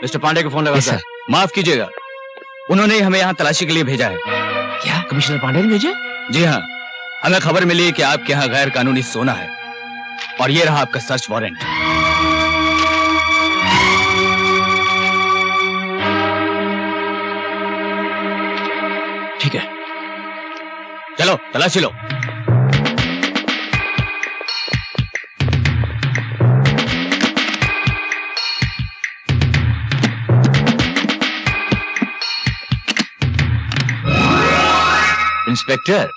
मिस्टर पांडे को फोन लगा सर। माफ कीजिएगा, उन्होंने ही हमें यहाँ तलाशी के लिए भेजा है। क्या कमिश्नर पांडे ने भेजा? जी हाँ, हमें खबर मिली कि आपके यहाँ गैर कानूनी सोना है और ये रहा आपका सर्च वारंट। ठीक है, चलो तलाशी लो। इंस्पेक्टर,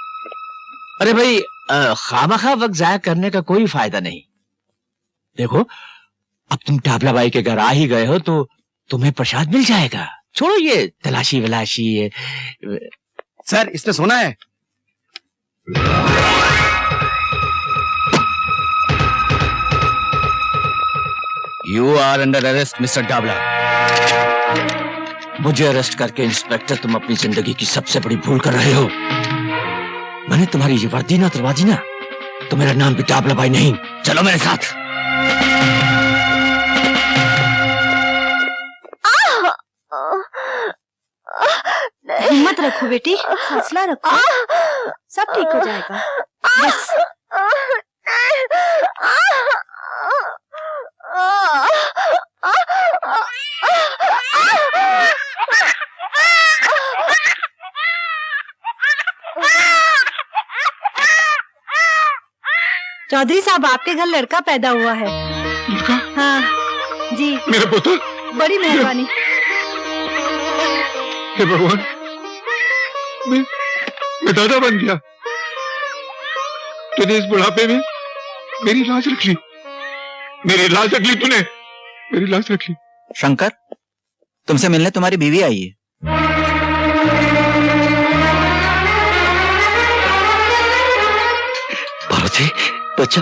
अरे भाई खामखा वक्त जाया करने का कोई फायदा नहीं। देखो, अब तुम टाबला बाई के घर आ ही गए हो तो तुम्हें प्रसाद मिल जाएगा। छोड़ो ये तलाशी वलाशी। ये सर, इसने सुना है। You are under arrest mister Dabla. मुझे अरेस्ट करके इंस्पेक्टर तुम अपनी जिंदगी की सबसे बड़ी भूल कर रहे हो। मैंने तुम्हारी ये वर्दी ना उतरवा दी ना तो मेरा नाम भी डाबला भाई नहीं। चलो मेरे साथ। हिम्मत रखो बेटी, हौसला रखो, सब ठीक हो जाएगा। बस चौधरी साहब, आपके घर लड़का पैदा हुआ है। लड़का? हाँ जी। मेरा पुत्र? बड़ी मेहरबानी। हे भगवान, मैं दादा बन गया। तूने इस बुढ़ापे में मेरी लाज रख ली, मेरी लाज रख ली तूने, मेरी लाज रख ली। शंकर, तुमसे मिलने तुम्हारी बीवी आई है। पार्वती, बच्चा।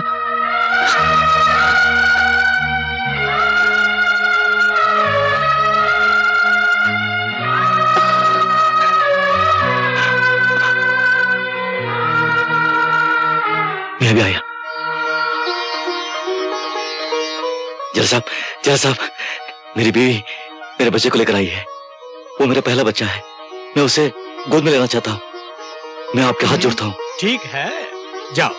मैं भी आया। जरा साहब, मेरी बीवी मेरे बच्चे को लेकर आई है। वो मेरा पहला बच्चा है, मैं उसे गोद में लेना चाहता हूँ। मैं आपके हाथ जोड़ता हूँ। ठीक है, जाओ।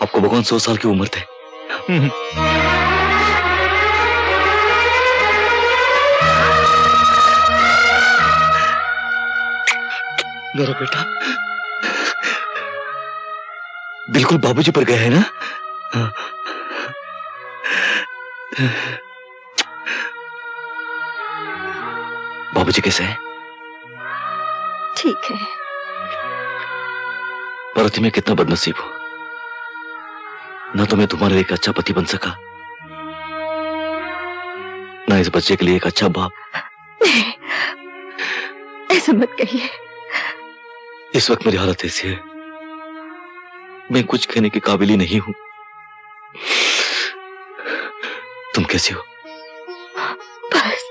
आपको भगवान 100 साल की उम्र थे। मेरा बेटा बिल्कुल बाबूजी पर गया है ना? बाबूजी कैसे हैं? ठीक है। पार्वती, मैं कितना बदनसीब हूं। ना तो मैं तुम्हारे लिए एक अच्छा पति बन सका, ना इस बच्चे के लिए एक अच्छा बाप। ऐसा मत कहिए। इस वक्त मेरी हालत ऐसी है, मैं कुछ कहने के काबिल ही नहीं हूं। तुम कैसी हो? बस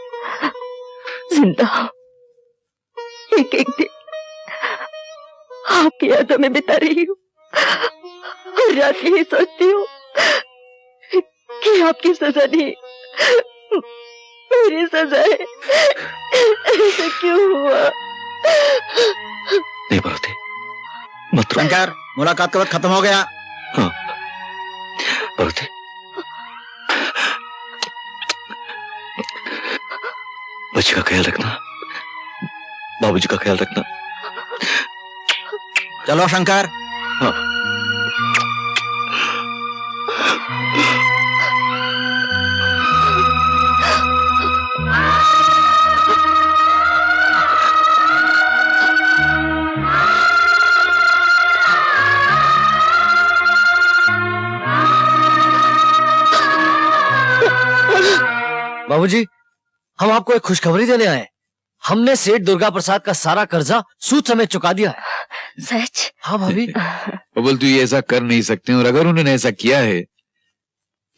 जिंदा हो। एक एक दिन आपकी यादों में बिता रही हूँ और रात यही सोचती हूँ कि आपकी सजा नहीं मेरी सजा है। ऐसा क्यों हुआ? नहीं पार्वती, मत रो। शंकर, मुलाकात का वक्त खत्म हो गया। हाँ पार्वती, बच्चे का ख्याल रखना, बाबूजी का ख्याल रखना। चलो शंकर। हाँ। बाबूजी, हम आपको एक खुशखबरी देने आए। हमने सेठ दुर्गा प्रसाद का सारा कर्जा सूद समेत चुका दिया है। सच? हाँ भाभी। बबल, तू ये ऐसा कर नहीं सकते, और अगर उन्होंने ऐसा किया है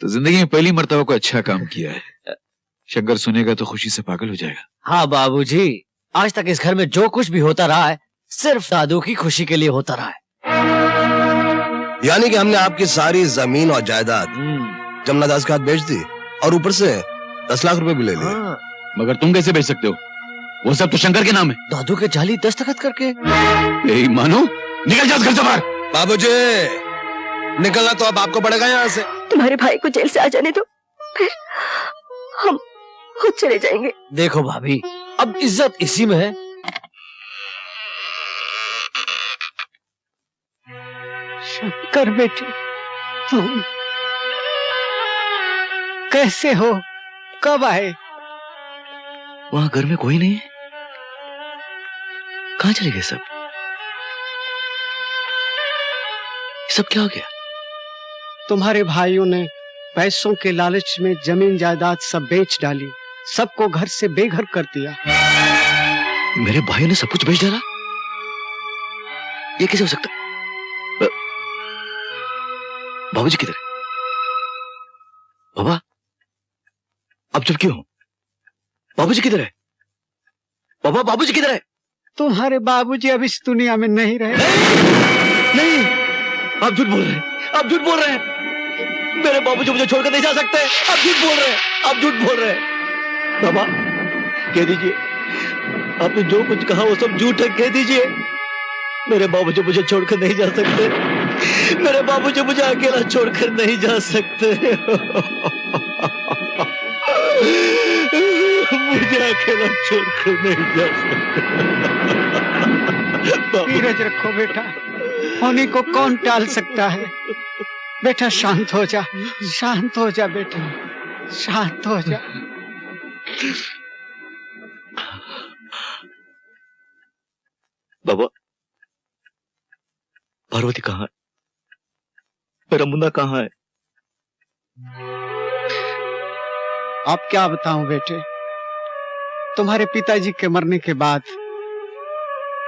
तो जिंदगी में पहली मर्तबा को अच्छा काम किया है। शंकर सुनेगा तो खुशी से पागल हो जाएगा। हाँ बाबूजी, आज तक इस घर में जो कुछ भी होता रहा है सिर्फ दादू की खुशी के लिए होता रहा है। यानी कि हमने आपकी सारी जमीन और जायदाद जमुना दास के हाथ बेच दी और ऊपर से 10 लाख रुपए भी ले लिए। मगर तुम कैसे बेच सकते हो? वो सब तो शंकर के नाम है। दादू के जाली दस्तखत करके। यही मानो, निकल जाओ घर से बाहर। बाबूजी, निकलना तो अब आपको पड़ेगा यहाँ से। तुम्हारे भाई को जेल से आ जाने दो, फिर हम खुद चले जाएंगे। देखो भाभी, अब इज्जत इसी में है। शंकर बेटे, तुम कैसे हो? कब आए? वहां घर में कोई नहीं है। कहां चले गए सब? सब क्या हो गया? तुम्हारे भाइयों ने पैसों के लालच में जमीन जायदाद सब बेच डाली, सबको घर से बेघर कर दिया। मेरे भाइयों ने सब कुछ बेच डाला? ये कैसे हो सकता? बाबूजी किधर है? बाबा, अब चुप क्यों हो? बाबूजी किधर है? बाबा, बाबूजी किधर है? तुम्हारे बाबूजी अब इस दुनिया में नहीं रहे। नहीं, आप झूठ बोल रहे हैं, आप झूठ बोल रहे हैं। मेरे बाबूजी मुझे छोड़कर नहीं जा सकते। आप झूठ बोल रहे हैं, आप झूठ बोल रहे हैं। बाबा, कह दीजिए, आपने जो कुछ कहा वो सब झूठ है, कह दीजिए। मेरे बाबूजी मुझे छोड़कर नहीं जा सकते। मेरे बाबूजी मुझे अकेला छोड़कर नहीं जा सकते। मुझे अकेला छोड़कर नहीं जा सकते। धीरज रखो बेटा, होने को कौन टाल सकता है। बेटा शांत हो जा, शांत हो जा बेटा, शांत हो जा। बाबा, पार्वती कहाँ है? मेरा मुन्ना कहाँ है? आप क्या बताऊं बेटे, तुम्हारे पिताजी के मरने के बाद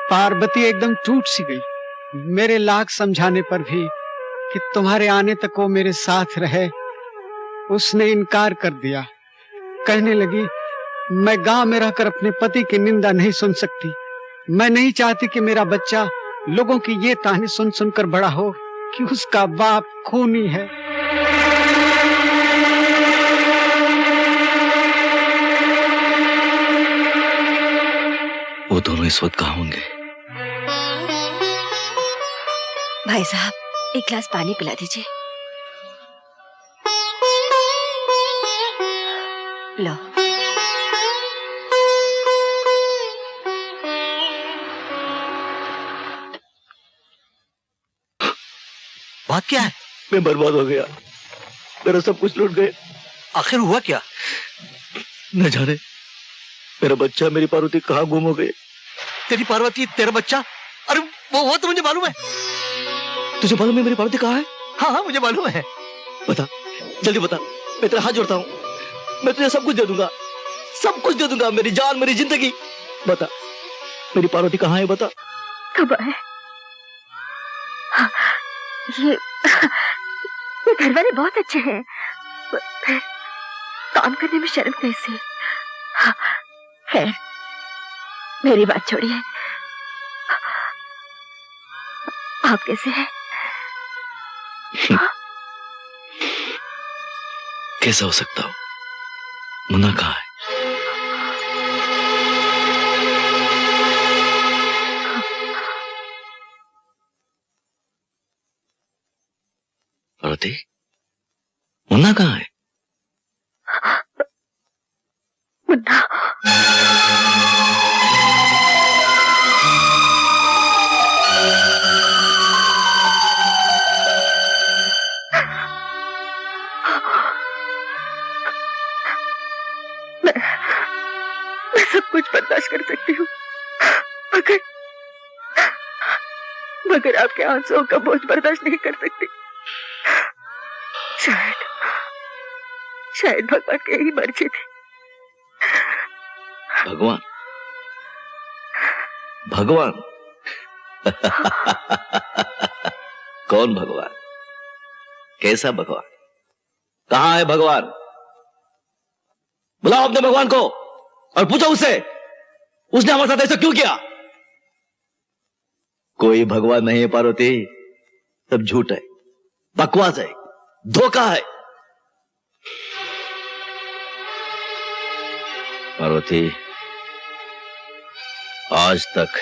पार्वती एकदम टूट सी गई। मेरे लाख समझाने पर भी कि तुम्हारे आने तक वो मेरे साथ रहे, उसने इनकार कर दिया। कहने लगी, मैं गांव में रहकर अपने पति की निंदा नहीं सुन सकती। मैं नहीं चाहती कि मेरा बच्चा लोगों की ये ताने सुन सुनकर बड़ा हो कि उसका बाप खूनी है। वो दोनों इस वक्त कहाँ होंगे? भाई साहब, एक गिलास पानी पिला दीजिए। लो। बात क्या है? मैं बर्बाद हो गया, मेरा सब कुछ लूट गए। आखिर हुआ क्या? न जाने मेरा बच्चा, मेरी पार्वती कहाँ गुम हो गई। तेरी पार्वती, तेरा बच्चा? अरे वो तो मुझे मालूम है। तुझे मालूम है मेरी पार्वती कहाँ है? हाँ हाँ, मुझे मालूम है। बता, जल्दी बता, मैं तेरा हाथ जोड़ता हूँ। मैं तुझे सब कुछ दे दूंगा, सब कुछ दे दूंगा, मेरी जान, मेरी जिंदगी। बता, मेरी पार्वती कहाँ है? बता। कब है? ये घर वाले बहुत अच्छे हैं, फिर काम करने में शर्म कैसी? खैर, मेरी बात छोड़िए। आप कैसे हैं? कैसा हो सकता हूँ? मुन्ना कहाँ है? पार्वती, मुन्ना कहाँ है? मुन्ना मैं सब कुछ बर्दाश्त कर सकती हूँ, मगर आपके आंसुओं का बोझ बर्दाश्त नहीं कर सकती। शायद भगवान की यही मर्जी थी। भगवान? भगवान? कौन भगवान? कैसा भगवान? कहाँ है भगवान? बुलाओ अपने भगवान को और पूछो उससे, उसने हमारे साथ ऐसा क्यों किया? कोई भगवान नहीं है पार्वती, सब झूठ है, बकवास है, धोखा है। पार्वती, आज तक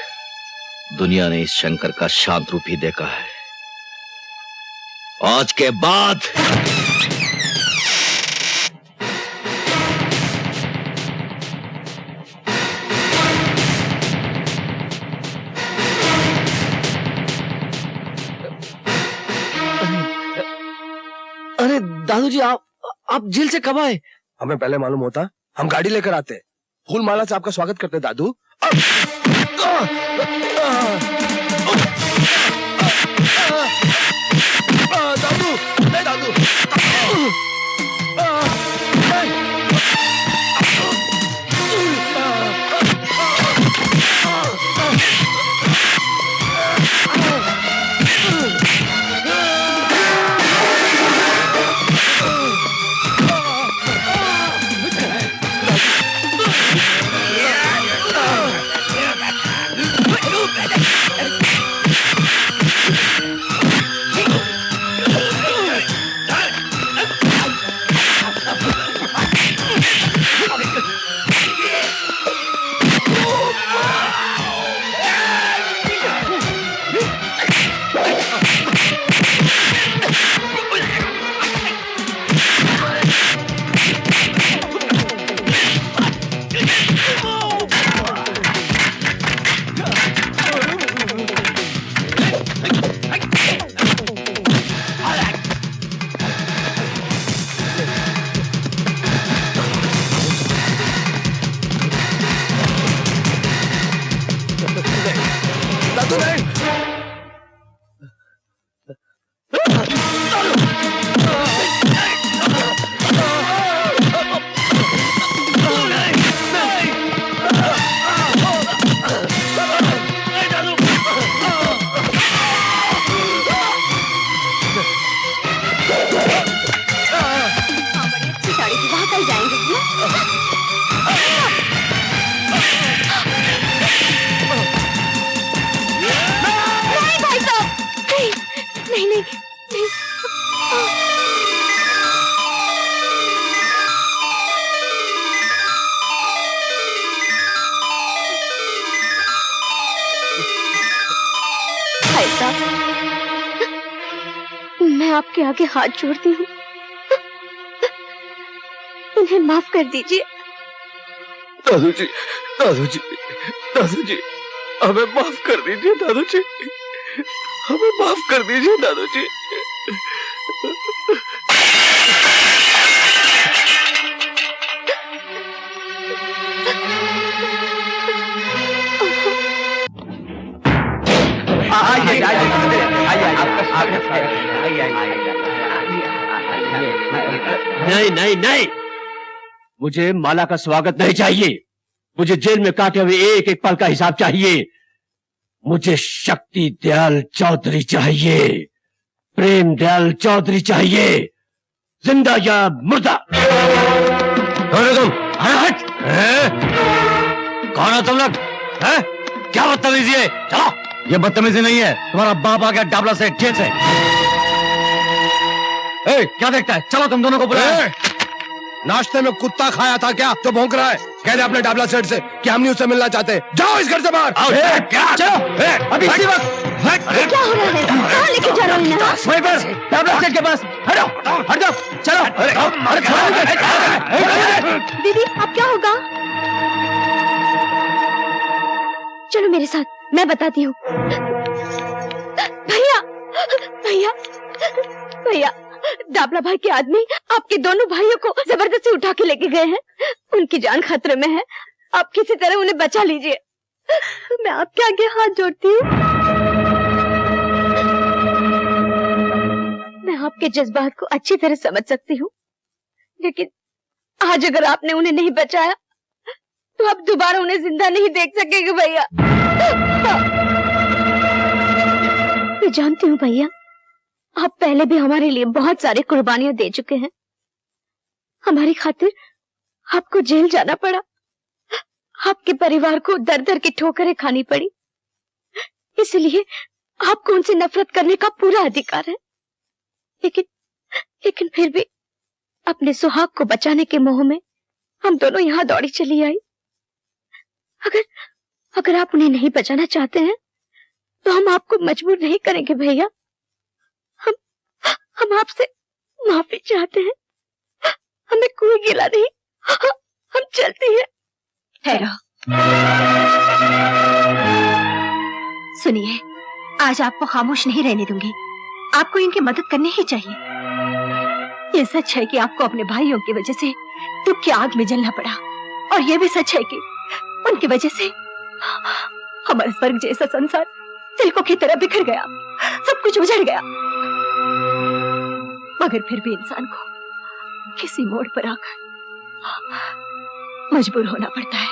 दुनिया ने इस शंकर का शांत रूप ही देखा है। आज के बाद अरे दादू जी, आप जेल से कब आए? हमें पहले मालूम होता हम गाड़ी लेकर आते, फूल माला से आपका स्वागत करते दादू। दादू, नहीं दादू। मैं आपके आगे हाथ जोड़ती हूँ, इन्हें माफ कर दीजिए। दादू जी, दादू जी, दादू जी, हमें माफ कर दीजिए दादू जी, हमें माफ कर दीजिए दादू जी। नहीं नहीं नहीं, मुझे माला का स्वागत नहीं चाहिए, मुझे जेल में काटे हुए एक एक पल का हिसाब चाहिए। मुझे शक्ति दयाल चौधरी चाहिए, प्रेमदयाल चौधरी चाहिए, जिंदा या मुर्दा। कौन हो तुम? हट! कौन हो तुम लोग? हैं? क्या बदतमीजी है? चलो। ये बदतमीजी नहीं है, तुम्हारा बाप आ गया डाबला से जेल से। क्या देखता है? चलो तुम दोनों को बुलाओ। नाश्ते में कुत्ता खाया था क्या जो भौंक रहा है? कह दे अपने डाबला सेठ से कि हम नहीं उससे मिलना चाहते। जाओ इस घर से बाहर। चलो अभी इसी वक्त। क्या हो रहा है? कहाँ लेके जा रहे हो इन्हें? वहीं पर डाबला सेठ के पास। हटो, हट जाओ, चलो। अरे दीदी अब क्या होगा? चलो मेरे साथ, मैं बताती हूँ। भैया भैया भैया, डाबला भाई के आदमी आपके दोनों भाइयों को जबरदस्ती उठा के लेके गए हैं। उनकी जान खतरे में है, आप किसी तरह उन्हें बचा लीजिए। मैं आपके आगे हाथ जोड़ती हूँ। मैं आपके जज्बात को अच्छी तरह समझ सकती हूँ, लेकिन आज अगर आपने उन्हें नहीं बचाया तो आप दोबारा उन्हें जिंदा नहीं देख सकेंगे भैया। मैं जानती हूँ भैया, आप पहले भी हमारे लिए बहुत सारी कुर्बानियां दे चुके हैं। हमारी खातिर आपको जेल जाना पड़ा, आपके परिवार को दर दर की ठोकरें खानी पड़ी, इसलिए आपको उनसे नफरत करने का पूरा अधिकार है। लेकिन फिर भी अपने सुहाग को बचाने के मोह में हम दोनों यहाँ दौड़ी चली आई। अगर आप उन्हें नहीं बचाना चाहते हैं तो हम आपको मजबूर नहीं करेंगे भैया। हम आपसे माफी चाहते हैं, हमें कोई गिला नहीं, हम चलते हैं। ठहरो, सुनिए, आज आपको खामोश नहीं रहने दूंगी। आपको इनकी मदद करनी ही चाहिए। ये सच है कि आपको अपने भाइयों की वजह से दुख की आग में जलना पड़ा, और ये भी सच है कि उनकी वजह से हमारा स्वर्ग जैसा संसार तिलकों की तरह बिखर गया, सब कुछ उजड़ गया। मगर फिर भी इंसान को किसी मोड़ पर आकर मजबूर होना पड़ता है।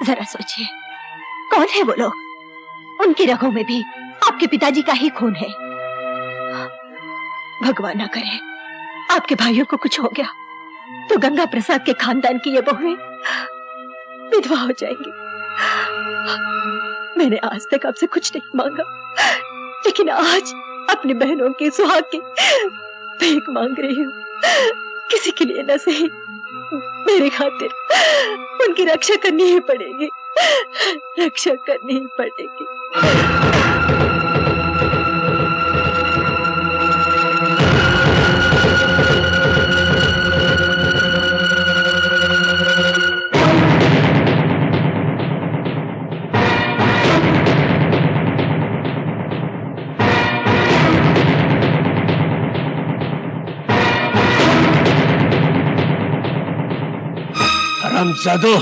जरा सोचिए, कौन है वो लोग? उनकी रगों में भी आपके पिताजी का ही खून है। भगवान ना करे आपके भाइयों को कुछ हो गया तो गंगा प्रसाद के खानदान की ये बहुएं विधवा हो जाएंगी। मैंने आज तक आपसे कुछ नहीं मांगा, लेकिन आज अपनी बहनों के सुहाग की भीख मांग रही हूँ। किसी के लिए न सही, मेरे खातिर उनकी रक्षा करनी ही पड़ेगी, रक्षा करनी ही पड़ेगी। हरामजादो,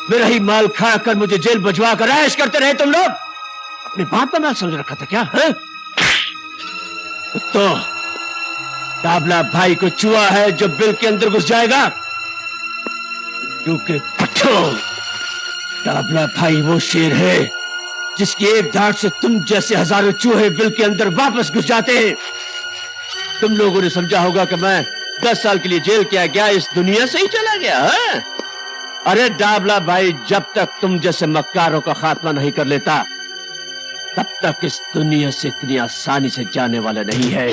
मेरा ही माल खा कर मुझे जेल भिजवा कर ऐश करते रहे तुम लोग। अपने बाप का माल समझ रखा था क्या? तो डाबला भाई को चुआ है जो बिल के अंदर घुस जाएगा, क्योंकि पट्टो डाबला भाई वो शेर है जिसकी एक धाड़ से तुम जैसे हजारों चूहे बिल के अंदर वापस घुस जाते हैं। तुम लोगों ने समझा होगा कि मैं 10 साल के लिए जेल किया गया, इस दुनिया से ही चला गया है? अरे डाबला भाई जब तक तुम जैसे मक्कारों का खात्मा नहीं कर लेता तब तक इस दुनिया से इतनी आसानी से जाने वाला नहीं है।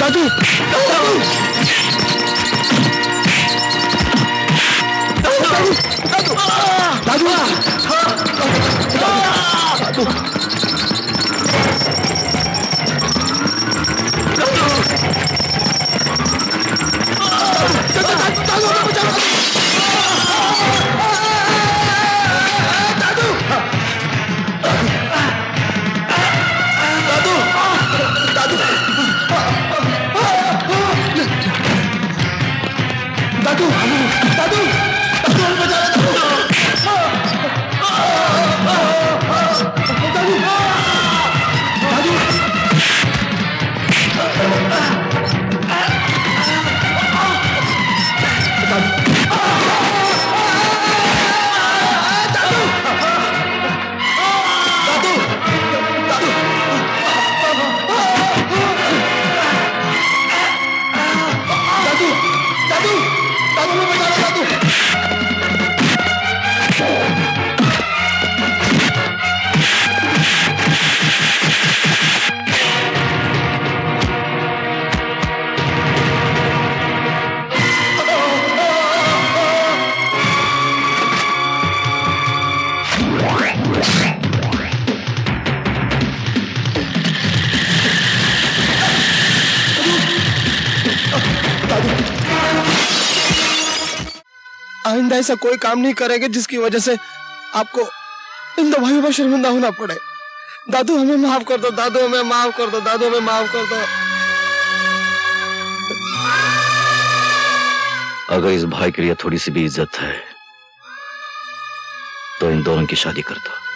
दादू आइंदा ऐसा कोई काम नहीं करेंगे जिसकी वजह से आपको इन दो भाइयों पर शर्मिंदा होना पड़े। दादू हमें माफ कर दो, दादू हमें माफ कर दो, दादू हमें माफ कर दो। अगर इस भाई के लिए थोड़ी सी भी इज्जत है तो इन दोनों की शादी कर दो।